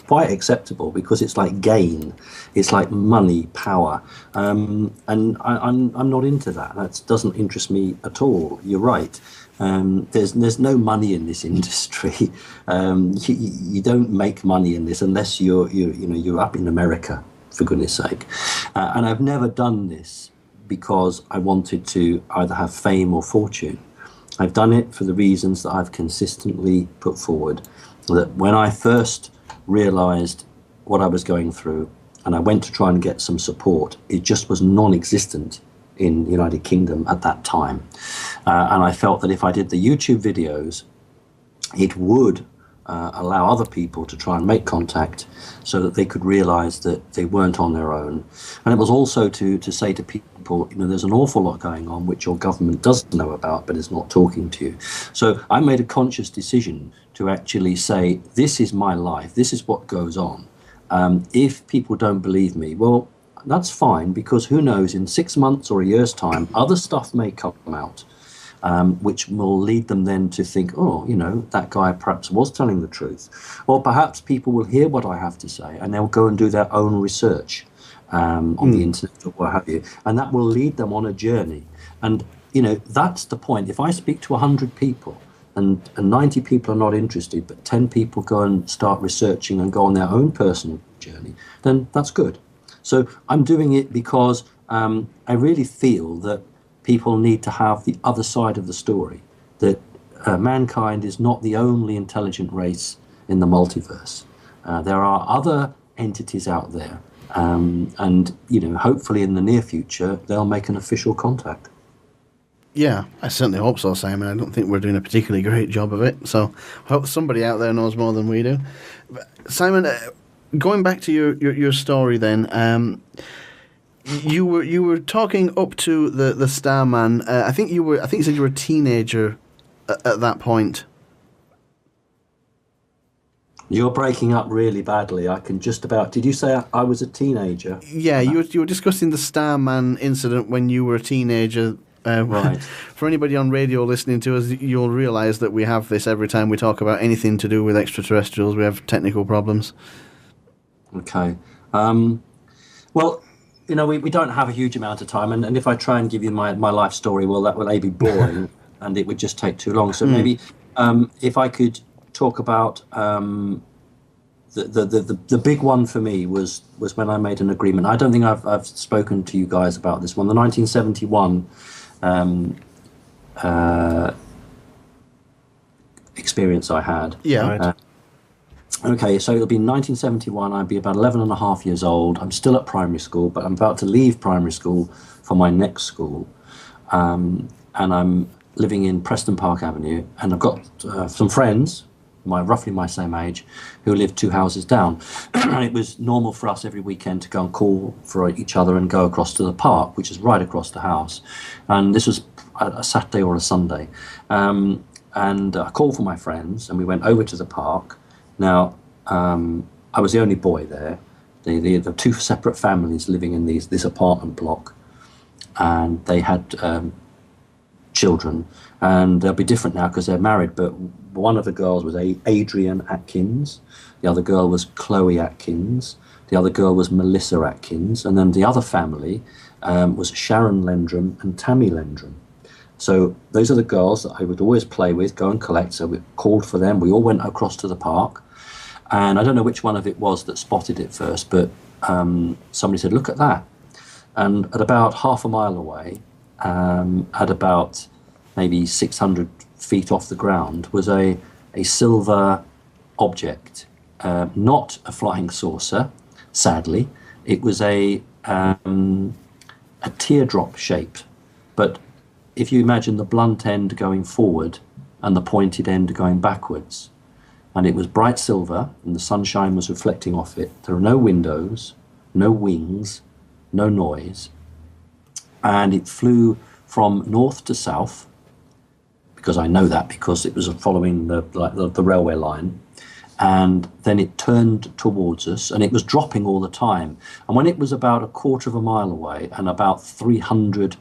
quite acceptable, because it's like gain, it's like money, power, and I'm not into that. That doesn't interest me at all. You're right. There's no money in this industry. You don't make money in this unless you're up in America, for goodness sake. And I've never done this because I wanted to either have fame or fortune. I've done it for the reasons that I've consistently put forward. That when I first realized what I was going through, and I went to try and get some support, it just was non-existent in the United Kingdom at that time. And I felt that if I did the YouTube videos, it would allow other people to try and make contact so that they could realize that they weren't on their own. And it was also to say to people, you know, there's an awful lot going on which your government doesn't know about but is not talking to you. So I made a conscious decision to actually say, this is my life, this is what goes on. If people don't believe me, well, that's fine, because who knows, in 6 months or a year's time, other stuff may come out, which will lead them then to think, oh, you know, that guy perhaps was telling the truth. Or perhaps people will hear what I have to say and they'll go and do their own research on the internet or what have you. And that will lead them on a journey. And, you know, that's the point. If I speak to 100 people and 90 people are not interested, but 10 people go and start researching and go on their own personal journey, then that's good. So I'm doing it because I really feel that people need to have the other side of the story, that mankind is not the only intelligent race in the multiverse. There are other entities out there, and, you know, hopefully in the near future, they'll make an official contact. Yeah, I certainly hope so, Simon. I don't think we're doing a particularly great job of it, so I hope somebody out there knows more than we do. But Simon, going back to your story then, you were talking up to the Starman. I think you said you were a teenager at that point. You're breaking up really badly. I can just about... Did you say I was a teenager? Yeah, you were discussing the Starman incident when you were a teenager. Right. For anybody on radio listening to us, you'll realise that we have this every time we talk about anything to do with extraterrestrials. We have technical problems. Okay. Well, you know, we don't have a huge amount of time, and if I try and give you my life story, well, that will be boring, and it would just take too long. So maybe if I could talk about the big one for me was when I made an agreement. I don't think I've spoken to you guys about this one. The 1971 experience I had. Yeah. Right. Okay, so it'll be 1971. I'd be about 11 and a half years old. I'm still at primary school, but I'm about to leave primary school for my next school. And I'm living in Preston Park Avenue, and I've got some friends, roughly my same age, who live 2 houses down. And it was normal for us every weekend to go and call for each other and go across to the park, which is right across the house. And this was a Saturday or a Sunday. And I called for my friends, and we went over to the park. Now, I was the only boy there. The 2 separate families living in this apartment block, and they had children, and they'll be different now because they're married, but one of the girls was Adrian Atkins, the other girl was Chloe Atkins, The other girl was Melissa Atkins. And then the other family was Sharon Lendrum and Tammy Lendrum. So those are the girls that I would always play with, go and collect. So we called for them. We all went across to the park. And I don't know which one of it was that spotted it first, but somebody said, look at that. And at about half a mile away, at about maybe 600 feet off the ground, was a silver object. Not a flying saucer, sadly. It was a teardrop shape, but if you imagine the blunt end going forward and the pointed end going backwards, and it was bright silver and the sunshine was reflecting off it. There are no windows, no wings, no noise, and it flew from north to south, because I know that because it was following the railway line, and then it turned towards us, and it was dropping all the time. And when it was about a quarter of a mile away and about 300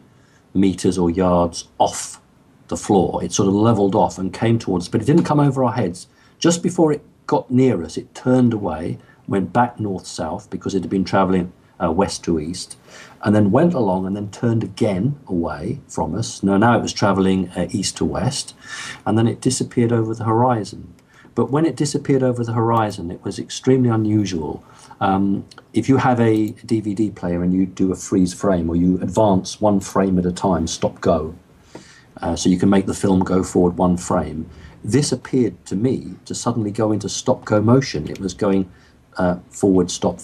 meters or yards off the floor, it sort of leveled off and came towards us, but it didn't come over our heads. Just before it got near us, it turned away, went back north-south because it had been traveling west to east, and then went along and then turned again away from us. Now it was traveling east to west, and then it disappeared over the horizon. But when it disappeared over the horizon, it was extremely unusual. If you have a DVD player and you do a freeze frame, or you advance one frame at a time, stop go, so you can make the film go forward one frame, this appeared to me to suddenly go into stop go motion. It was going forward, stop,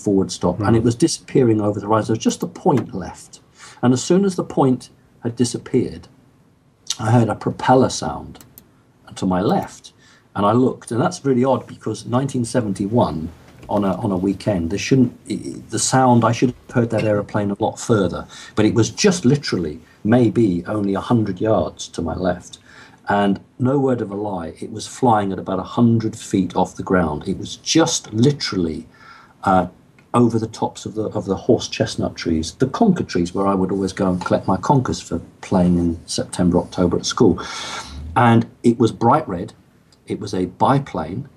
and it was disappearing over the horizon. There was just a point left. And as soon as the point had disappeared, I heard a propeller sound to my left. And I looked, and that's really odd because 1971, on a weekend, I should have heard that aeroplane a lot further. But it was just literally maybe only 100 yards to my left. And no word of a lie, it was flying at about 100 feet off the ground. It was just literally over the tops of the horse chestnut trees, the conker trees, where I would always go and collect my conkers for playing in September, October at school. And it was bright red. It was a biplane,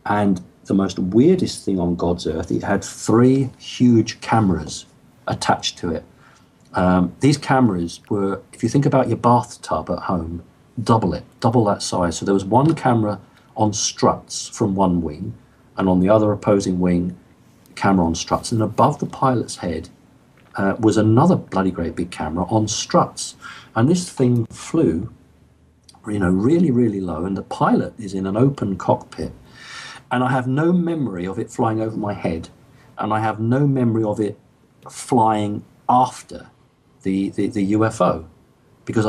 and the most weirdest thing on God's earth, it had 3 huge cameras attached to it. These cameras were, if you think about your bathtub at home, double that size. So there was one camera on struts from one wing, and on the other opposing wing, camera on struts. And above the pilot's head was another bloody great big camera on struts. And this thing flew, really, really low, and the pilot is in an open cockpit. And I have no memory of it flying over my head, and I have no memory of it flying after the UFO, because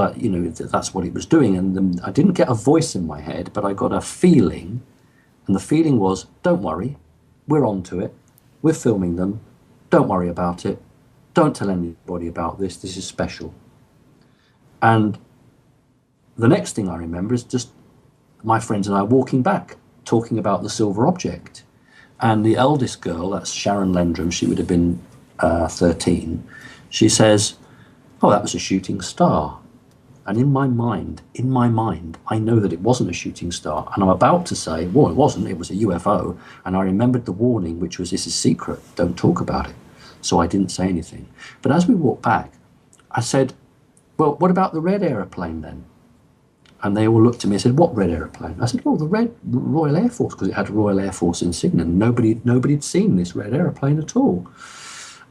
that's what it was doing. And I didn't get a voice in my head, but I got a feeling, and the feeling was, don't worry, we're on to it, we're filming them, don't worry about it, don't tell anybody about this is special. And the next thing I remember is just my friends and I walking back, talking about the silver object. And the eldest girl, that's Sharon Lendrum, she would have been 13, she says, oh, that was a shooting star. And in my mind, I know that it wasn't a shooting star. And I'm about to say, well, it wasn't, it was a UFO. And I remembered the warning, which was, this is secret, don't talk about it. So I didn't say anything. But as we walked back, I said, well, what about the red aeroplane then? And they all looked at me and said, what red aeroplane? I said, well, the red Royal Air Force, because it had a Royal Air Force insignia. Nobody had seen this red aeroplane at all.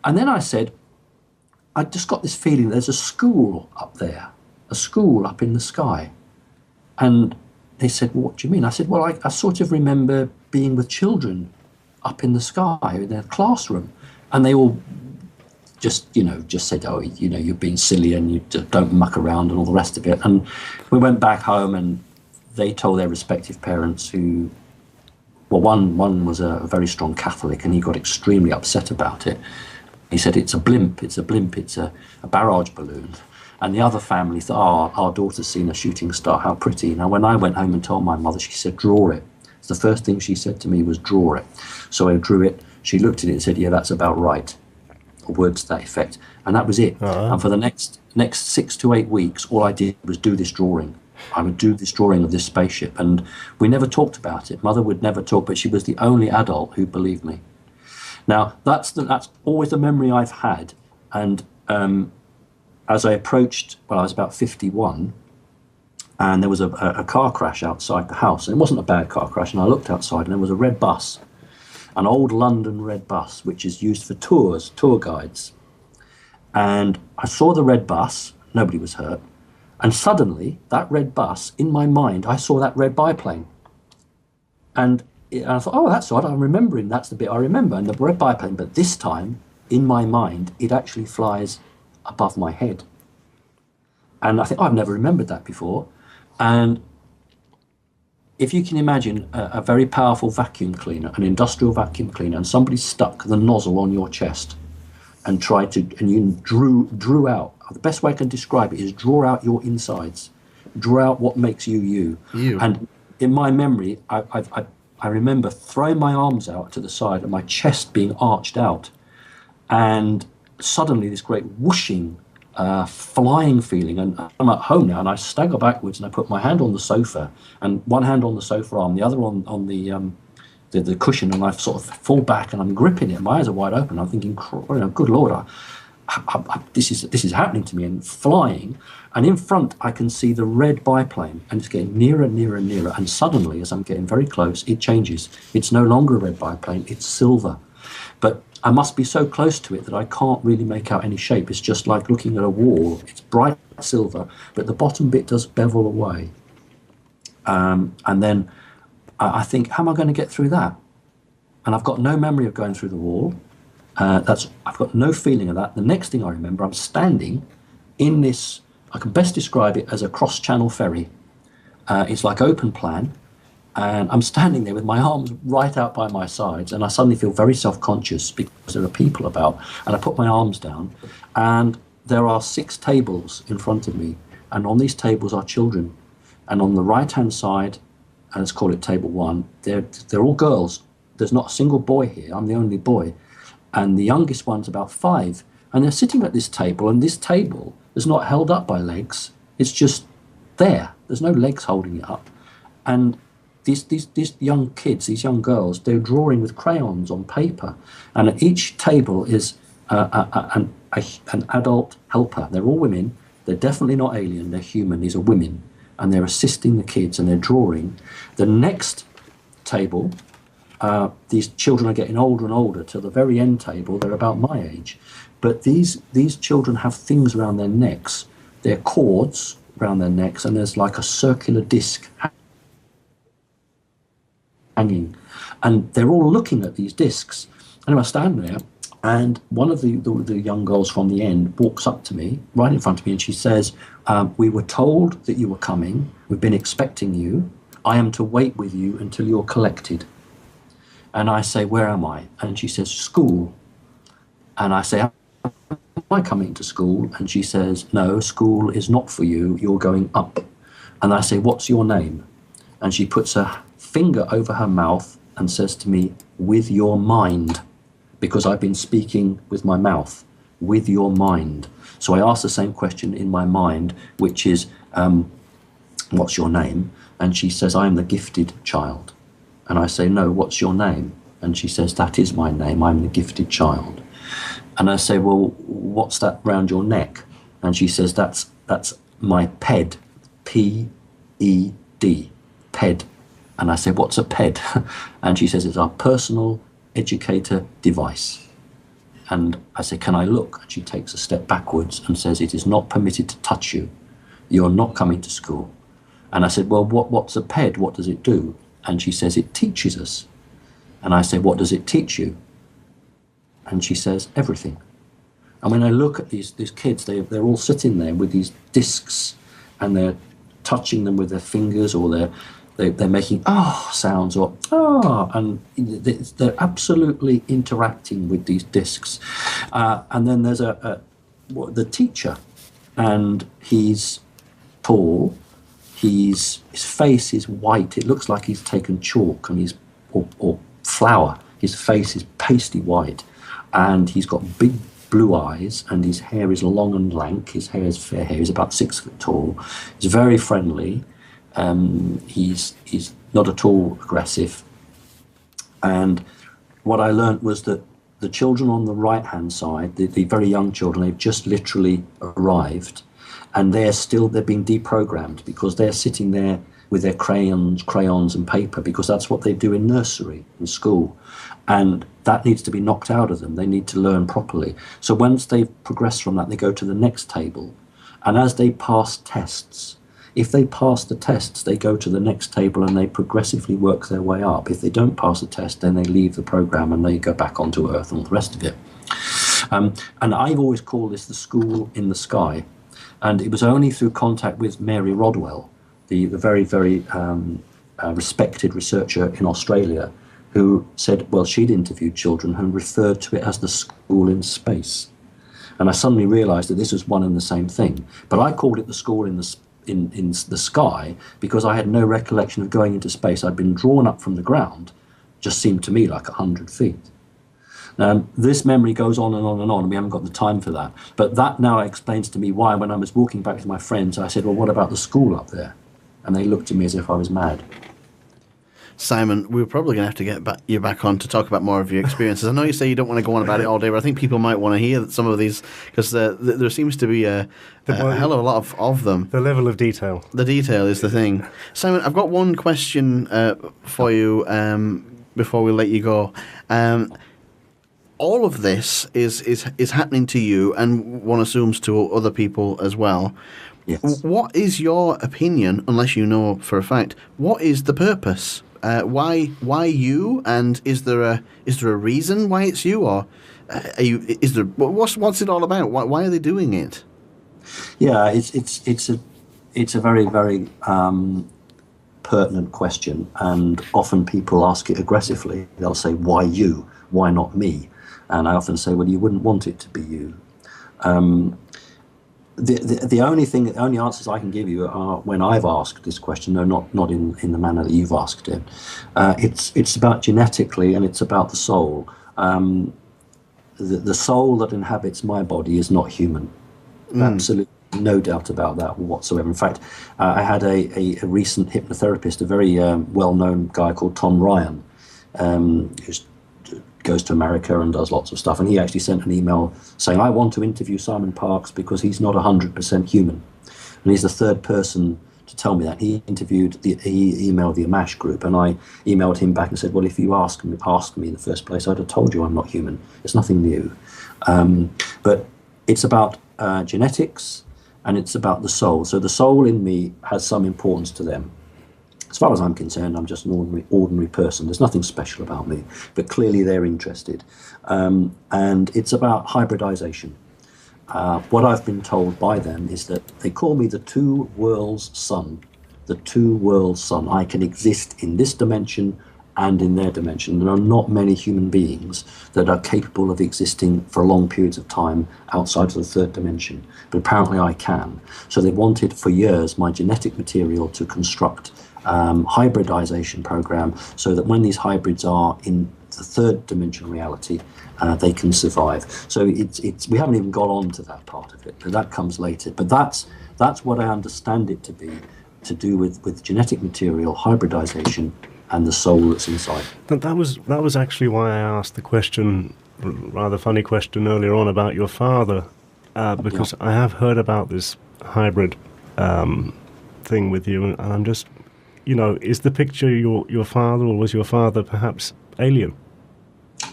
And then I said, I just got this feeling there's a school up there, a school up in the sky. And they said, well, what do you mean? I said, well, I sort of remember being with children up in the sky in their classroom. And they all just said, oh, you're being silly and you don't muck around and all the rest of it. And we went back home and they told their respective parents who, well, one was a very strong Catholic and he got extremely upset about it. He said, it's a blimp, it's a barrage balloon. And the other family thought, oh, our daughter's seen a shooting star, how pretty. Now, when I went home and told my mother, she said, draw it. So the first thing she said to me was, draw it. So I drew it. She looked at it and said, yeah, that's about right. Or words to that effect. And that was it. Uh-huh. And for the next 6 to 8 weeks, all I did was do this drawing. I would do this drawing of this spaceship. And we never talked about it. Mother would never talk, but she was the only adult who believed me. Now, that's always the memory I've had. And as I approached, well, I was about 51, and there was a car crash outside the house. And it wasn't a bad car crash, and I looked outside, and there was a red bus, an old London red bus, which is used for tour guides. And I saw the red bus, nobody was hurt, and suddenly, that red bus, in my mind, I saw that red biplane. And I thought, oh, that's odd, I'm remembering, that's the bit I remember, and the red biplane, but this time, in my mind, it actually flies above my head. And I think, oh, I've never remembered that before. And if you can imagine a very powerful vacuum cleaner, an industrial vacuum cleaner, and somebody stuck the nozzle on your chest and you drew out, the best way I can describe it is draw out your insides, draw out what makes you. And in my memory, I remember throwing my arms out to the side and my chest being arched out, and suddenly this great whooshing, flying feeling, and I'm at home now, and I stagger backwards and I put my hand on the sofa, and one hand on the sofa arm, the other on the cushion, and I sort of fall back and I'm gripping it. My eyes are wide open. I'm thinking, good Lord, this is happening to me, and flying. And in front, I can see the red biplane, and it's getting nearer and nearer and nearer. And suddenly, as I'm getting very close, it changes. It's no longer a red biplane, it's silver. But I must be so close to it that I can't really make out any shape. It's just like looking at a wall. It's bright silver, but the bottom bit does bevel away. And then I think, how am I going to get through that? And I've got no memory of going through the wall. I've got no feeling of that. The next thing I remember, I'm standing in this, I can best describe it as a cross-channel ferry. It's like open plan, and I'm standing there with my arms right out by my sides, and I suddenly feel very self-conscious because there are people about, and I put my arms down, and there are 6 tables in front of me, and on these tables are children. And on the right-hand side, and let's call it table 1, they're all girls. There's not a single boy here. I'm the only boy. And the youngest one's about 5. And they're sitting at this table, and this table is not held up by legs. It's just there. There's no legs holding it up. And these young kids, these young girls, they're drawing with crayons on paper. And at each table is an adult helper. They're all women. They're definitely not alien. They're human. These are women. And they're assisting the kids, and they're drawing. The next table, these children are getting older and older. Till the very end table, they're about my age. But these children have things around their necks. They're cords around their necks, and there's like a circular disc hanging. And they're all looking at these discs. And I stand there, and one of the young girls from the end walks up to me, right in front of me, and she says, we were told that you were coming. We've been expecting you. I am to wait with you until you're collected. And I say, where am I? And she says, school. And I say, am I coming to school? And she says, no, school is not for you. You're going up. And I say, what's your name? And she puts her finger over her mouth and says to me, with your mind. Because I've been speaking with my mouth, with your mind. So I ask the same question in my mind, which is, what's your name? And she says, I am the gifted child. And I say, no, what's your name? And she says, that is my name, I'm the gifted child. And I say, well, what's that round your neck? And she says, that's my PED, P-E-D, PED. And I say, what's a PED? And she says, it's our personal educator device. And I say, can I look? And she takes a step backwards and says, it is not permitted to touch you. You're not coming to school. And I said, well, what's a PED? What does it do? And she says, it teaches us. And I say, what does it teach you? And she says, everything. And when I look at these kids, they're all sitting there with these discs, and they're touching them with their fingers, or they're making sounds, or and they're absolutely interacting with these discs. And then there's the teacher, and he's tall. His face is white. It looks like he's taken chalk and or flour. His face is pasty white, and he's got big blue eyes, and his hair is long and lank. His hair is fair hair. He's about 6 foot tall. He's very friendly. He's not at all aggressive. And what I learnt was that the children on the right-hand side, the very young children, they've just literally arrived, and they're being deprogrammed because they're sitting there with their crayons and paper, because that's what they do in nursery, in school. And that needs to be knocked out of them. They need to learn properly. So once they've progressed from that, they go to the next table. And as they pass tests, if they pass the tests, they go to the next table and they progressively work their way up. If they don't pass the test, then they leave the program and they go back onto Earth and all the rest of it. And I've always called this the school in the sky. And it was only through contact with Mary Rodwell, the very, very respected researcher in Australia, who said, well, she'd interviewed children and referred to it as the school in space. And I suddenly realized that this was one and the same thing. But I called it the school in the sky because I had no recollection of going into space. I'd been drawn up from the ground, just seemed to me like 100 feet. This memory goes on and on and on, and we haven't got the time for that. But that now explains to me why, when I was walking back with my friends, I said, well, what about the school up there? And they looked at me as if I was mad. Simon, we're probably going to have to get you back on to talk about more of your experiences. I know you say you don't want to go on about it all day, but I think people might want to hear some of these, because there seems to be a hell of a lot of them. The level of detail. The detail is the thing. Simon, I've got one question for you before we let you go. All of this is happening to you, and one assumes to other people as well. Yes. What is your opinion, unless you know for a fact, what is the purpose? Why you? And is there a reason why it's you, or what's it all about? Why are they doing it? Yeah, it's a very, very pertinent question, and often people ask it aggressively. They'll say, "Why you? Why not me?" And I often say, "Well, you wouldn't want it to be you." The only answers I can give you are when I've asked this question. No, not in the manner that you've asked it. It's about genetically, and it's about the soul. The soul that inhabits my body is not human. Absolutely no doubt about that whatsoever. In fact, I had a recent hypnotherapist, a very well-known guy called Tom Ryan, who goes to America and does lots of stuff, and he actually sent an email saying, I want to interview Simon Parkes because he's not 100% human. And he's the third person to tell me that. He emailed the Amash group, and I emailed him back and said, well, if you asked me in the first place, I'd have told you I'm not human. It's nothing new. But it's about genetics, and it's about the soul. So the soul in me has some importance to them. As far as I'm concerned, I'm just an ordinary person. There's nothing special about me, but clearly they're interested. And it's about hybridization. What I've been told by them is that they call me the two worlds son. The two worlds son. I can exist in this dimension and in their dimension. There are not many human beings that are capable of existing for long periods of time outside of the third dimension. But apparently I can. So they wanted for years my genetic material to construct hybridization program, so that when these hybrids are in the third dimensional reality, they can survive. So it's we haven't even got on to that part of it, but that comes later. But that's what I understand it to be, to do with genetic material, hybridization, and the soul that's inside. That was actually why I asked the question, rather funny question earlier on about your father, because I have heard about this hybrid thing with you, and I'm just, is the picture your father, or was your father perhaps alien?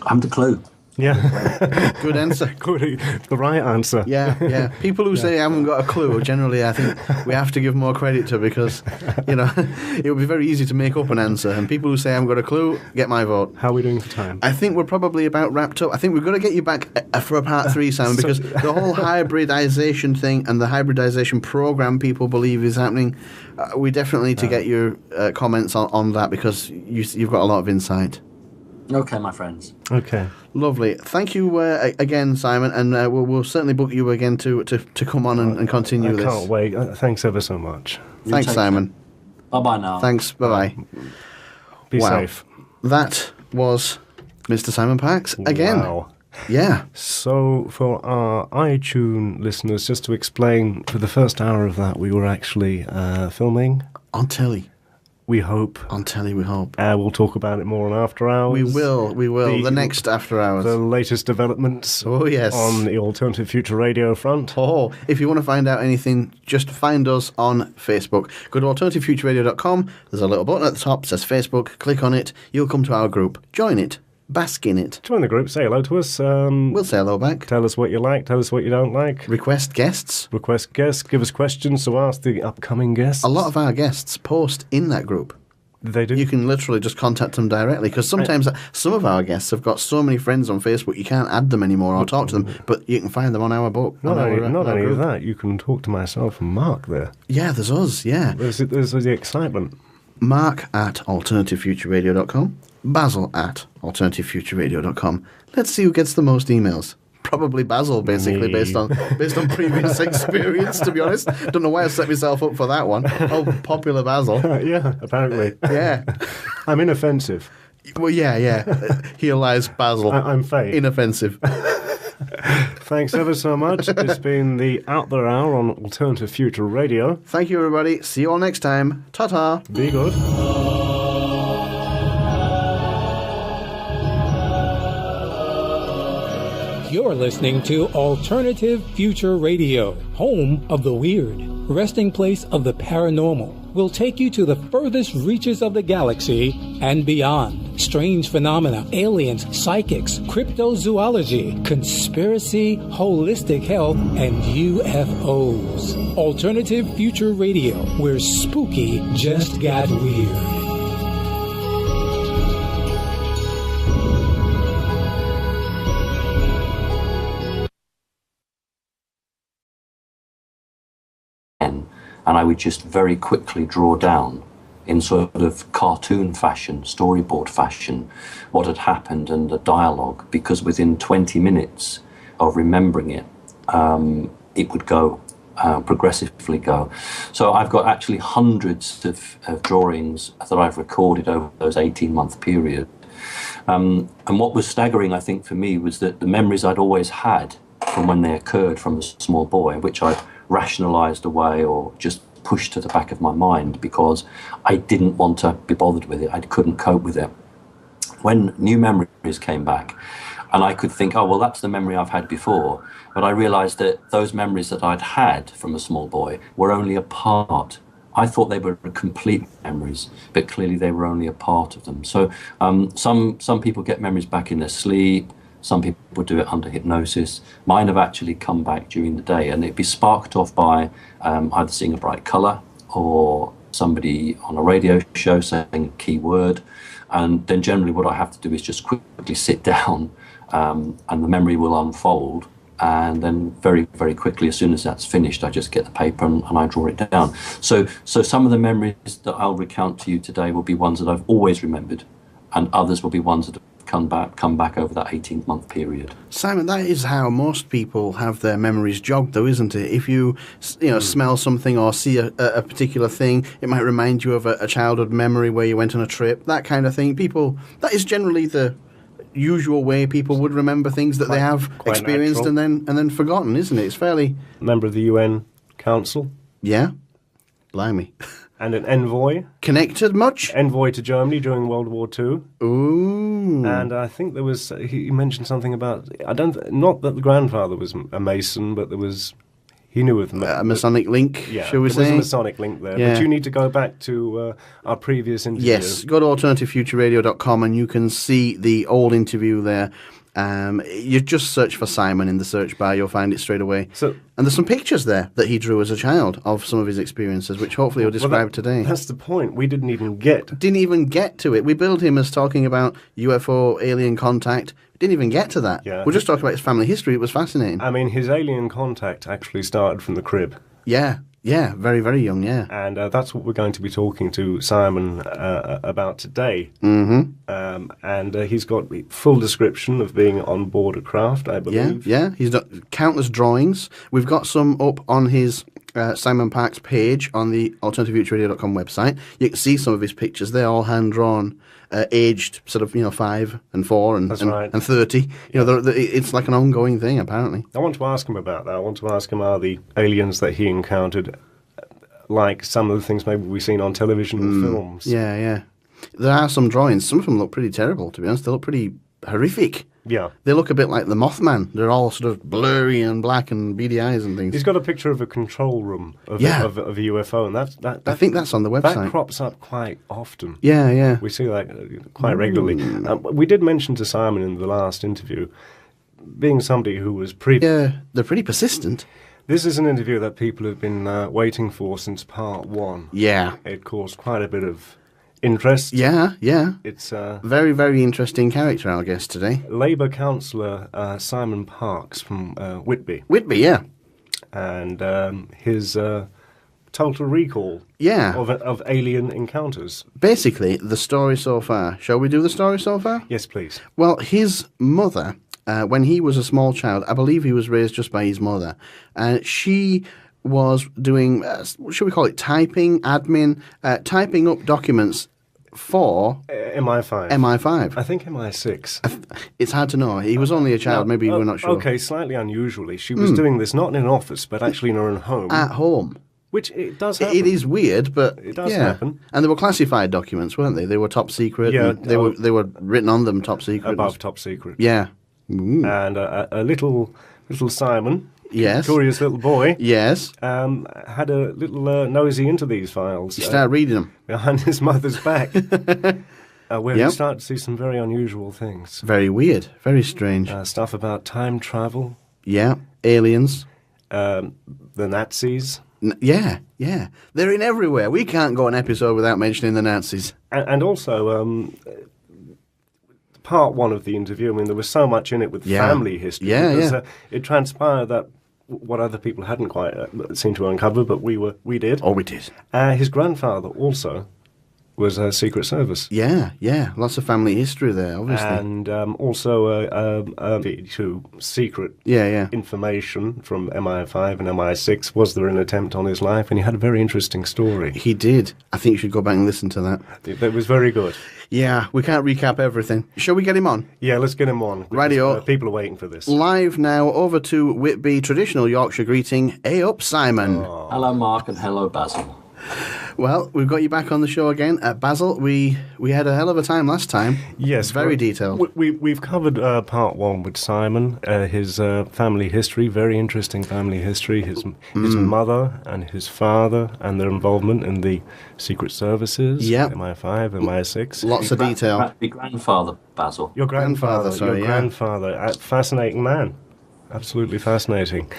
I'm the clue. Yeah. Good answer. Good. The right answer. Yeah. People who say I haven't got a clue, generally I think we have to give more credit to, because, it would be very easy to make up an answer. And people who say I haven't got a clue, get my vote. How are we doing for time? I think we're probably about wrapped up. I think we've got to get you back for a part 3, Simon, because the whole hybridization thing and the hybridization program people believe is happening, we definitely need to get your comments on that, because you've got a lot of insight. Okay, my friends. Okay. Lovely. Thank you again, Simon, and we'll certainly book you again to come on and continue this. I can't wait. Thanks ever so much. Thanks, Simon. Bye-bye now. Thanks. Bye-bye. Be safe. That was Mr. Simon Parkes again. Wow. Yeah. So for our iTunes listeners, just to explain, for the first hour of that, we were actually filming. On telly. we hope. On telly, we hope. We'll talk about it more on After Hours. We will. The next After Hours. The latest developments on the Alternative Future Radio front. If you want to find out anything, just find us on Facebook. Go to alternativefutureradio.com. There's a little button at the top that says Facebook. Click on it. You'll come to our group. Join it. Bask in it. Join the group. Say hello to us. We'll say hello back. Tell us what you like. Tell us what you don't like. Request guests. Give us questions to ask the upcoming guests. A lot of our guests post in that group. They do. You can literally just contact them directly, because sometimes some of our guests have got so many friends on Facebook you can't add them anymore or talk to them, but you can find them on our book. Not only that, you can talk to myself and Mark there. Yeah, there's us, yeah. There's the excitement. Mark at alternativefutureradio.com. Basil at alternativefutureradio.com. Let's see who gets the most emails. Probably Basil, basically, based on previous experience, to be honest. Don't know why I set myself up for that one. Oh, popular Basil. Yeah, apparently. Yeah. I'm inoffensive. Well, yeah. Here lies Basil. I'm fake. Inoffensive. Thanks ever so much. It's been the Out There Hour on Alternative Future Radio. Thank you, everybody. See you all next time. Ta-ta. Be good. You're listening to Alternative Future Radio, home of the weird, resting place of the paranormal. We'll take you to the furthest reaches of the galaxy and beyond. Strange phenomena, aliens, psychics, cryptozoology, conspiracy, holistic health, and UFOs. Alternative Future Radio, where spooky just got weird. And I would just very quickly draw down in sort of cartoon fashion, storyboard fashion, what had happened and the dialogue, because within 20 minutes of remembering it, it would go, progressively go. So I've got actually hundreds of drawings that I've recorded over those 18-month period. And what was staggering, I think, for me was that the memories I'd always had from when they occurred from a small boy, which I'd rationalized away or just pushed to the back of my mind because I didn't want to be bothered with it. I couldn't cope with it. When new memories came back, and I could think, oh, well, that's the memory I've had before, but I realized that those memories that I'd had from a small boy were only a part. I thought they were complete memories, but clearly they were only a part of them. So some people get memories back in their sleep. Some people do it under hypnosis. Mine have actually come back during the day, and it'd be sparked off by either seeing a bright colour or somebody on a radio show saying a key word. And then generally what I have to do is just quickly sit down and the memory will unfold. And then very, very quickly, as soon as that's finished, I just get the paper and I draw it down. So some of the memories that I'll recount to you today will be ones that I've always remembered, and others will be ones that have come back over that 18-month period. Simon, that is how most people have their memories jogged, though, isn't it? If you smell something or see a particular thing, it might remind you of a childhood memory where you went on a trip, that kind of thing. That is generally the usual way people would remember things that they have experienced and then forgotten, isn't it? It's fairly... Member of the UN Council. Yeah. Blimey. And an envoy. Connected much? Envoy to Germany during World War II. Ooh. And I think there was, he mentioned something about, not that the grandfather was a Mason, but he knew of them. A Masonic link, shall we say? There was a Masonic link there. Yeah. But you need to go back to our previous interview. Yes, go to alternativefutureradio.com and you can see the old interview there. You just search for Simon in the search bar, you'll find it straight away. And there's some pictures there that he drew as a child of some of his experiences, which hopefully he'll describe today. That's the point. We didn't even get to it. We billed him as talking about UFO, alien contact. We didn't even get to that. Yeah. We're just talking about his family history. It was fascinating. I mean, his alien contact actually started from the crib. Yeah, very, very young, yeah. And that's what we're going to be talking to Simon about today. Mm-hmm. And he's got the full description of being on board a craft, I believe. Yeah. He's done countless drawings. We've got some up on his Simon Parkes page on the alternativefutureradio.com website. You can see some of his pictures. They're all hand-drawn, aged sort of 5 and 4 and 30. It's like an ongoing thing, apparently. I want to ask him about that. I want to ask him, are the aliens that he encountered like some of the things maybe we've seen on television or films. Yeah, yeah. There are some drawings. Some of them look pretty terrible, to be honest. They look pretty horrific. Yeah. They look a bit like the Mothman. They're all sort of blurry and black and beady eyes and things. He's got a picture of a control room of a UFO, and that I think that's on the website. That crops up quite often. Yeah, yeah. We see that quite regularly. We did mention to Simon in the last interview, being somebody who was Yeah, they're pretty persistent. This is an interview that people have been waiting for since part 1. Yeah. It caused quite a bit of interest. Yeah, yeah. It's very, very interesting character, our guest today. Labour councillor Simon Parkes from Whitby. Whitby, yeah. And his total recall Yeah. of alien encounters. Basically, the story so far. Shall we do the story so far? Yes, please. Well, his mother, when he was a small child, I believe he was raised just by his mother, she was doing, should we call it typing, admin, typing up documents for MI5. MI5. I think MI6. It's hard to know. He was only a child. Maybe we're not sure. Okay, slightly unusually. She was doing this not in an office, but actually in her own home. At home. Which it does happen. It is weird, but it does happen. And they were classified documents, weren't they? They were top secret. Yeah, and they were written on them top secret. Above top secret. Yeah. Ooh. And a little Simon, yes, curious little boy, yes, had a little nosy into these files. He started reading them behind his mother's back, where he started to see some very unusual things. Very weird, very strange stuff about time travel. Yeah, aliens, the Nazis. Yeah, they're in everywhere. We can't go an episode without mentioning the Nazis. And also, part 1 of the interview, I mean, there was so much in it with family history. Yeah. It transpired that what other people hadn't quite seemed to uncover, but we did. Oh, we did. His grandfather also was a Secret Service. Yeah. Lots of family history there, obviously. And also to secret information from MI5 and MI6. Was there an attempt on his life? And he had a very interesting story. He did. I think you should go back and listen to that. It was very good. Yeah, we can't recap everything. Shall we get him on? Yeah, let's get him on. Radio. People are waiting for this. Live now over to Whitby, traditional Yorkshire greeting. Hey up, Simon. Oh. Hello, Mark, and hello, Basil. Well, we've got you back on the show again. Basil, we had a hell of a time last time. Yes. Very detailed. We've covered part 1 with Simon, his family history, very interesting family history, his mother and his father and their involvement in the Secret Services, MI5, MI6. Lots of detail. Your grandfather, Basil. Your grandfather, sorry, grandfather, fascinating man. Absolutely fascinating.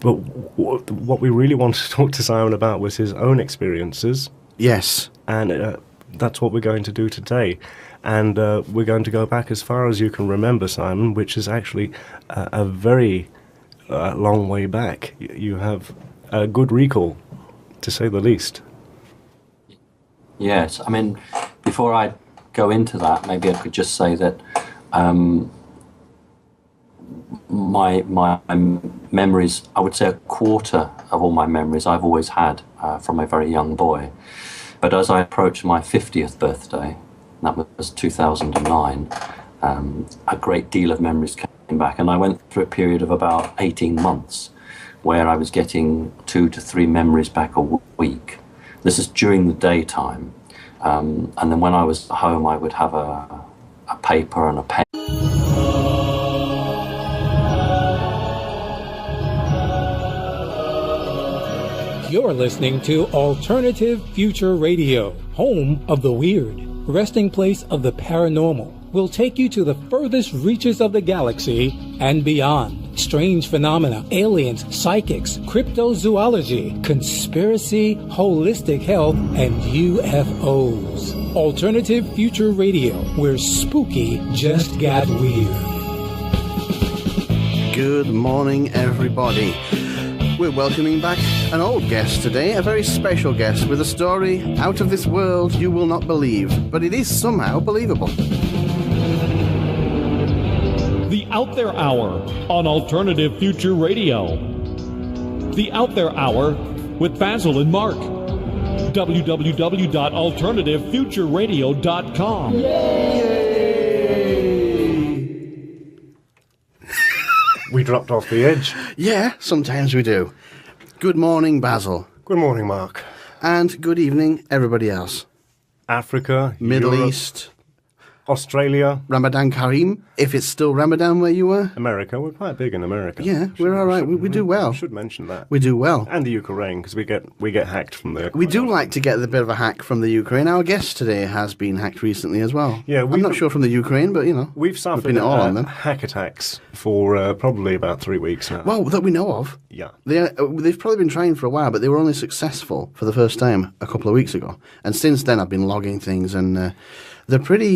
But what we really wanted to talk to Simon about was his own experiences. Yes. And that's what we're going to do today. And we're going to go back as far as you can remember, Simon, which is actually a very long way back. You have a good recall, to say the least. Yes. I mean, before I go into that, maybe I could just say that my memories, I would say a quarter of all my memories I've always had from a very young boy. But as I approached my 50th birthday, that was 2009, a great deal of memories came back. And I went through a period of about 18 months where I was getting 2 to 3 memories back a week. This is during the daytime. And then when I was at home, I would have a paper and a pen. You're listening to Alternative Future Radio, home of the weird, resting place of the paranormal. We'll take you to the furthest reaches of the galaxy and beyond. Strange phenomena, aliens, psychics, cryptozoology, conspiracy, holistic health, and UFOs. Alternative Future Radio, where spooky just got weird. Good morning, everybody. We're welcoming back an old guest today, a very special guest with a story out of this world you will not believe, but it is somehow believable. The Out There Hour on Alternative Future Radio. The Out There Hour with Basil and Mark. www.alternativefutureradio.com. We dropped off the edge. Yeah, sometimes we do. Good morning, Basil. Good morning, Mark. And good evening, everybody else. Africa, Middle Europe, East, Australia, Ramadan Kareem, if it's still Ramadan where you were. America. We're quite big in America. Yeah, we're all right. We do well. I should mention that. We do well. And the Ukraine, because we get hacked from there. We do like to get a bit of a hack from the Ukraine. Our guest today has been hacked recently as well. Yeah, I'm not sure from the Ukraine, but, We've suffered been all on them. hack attacks for probably about 3 weeks now. Well, that we know of. Yeah. They've probably been trying for a while, but they were only successful for the first time a couple of weeks ago. And since then, I've been logging things, and they're pretty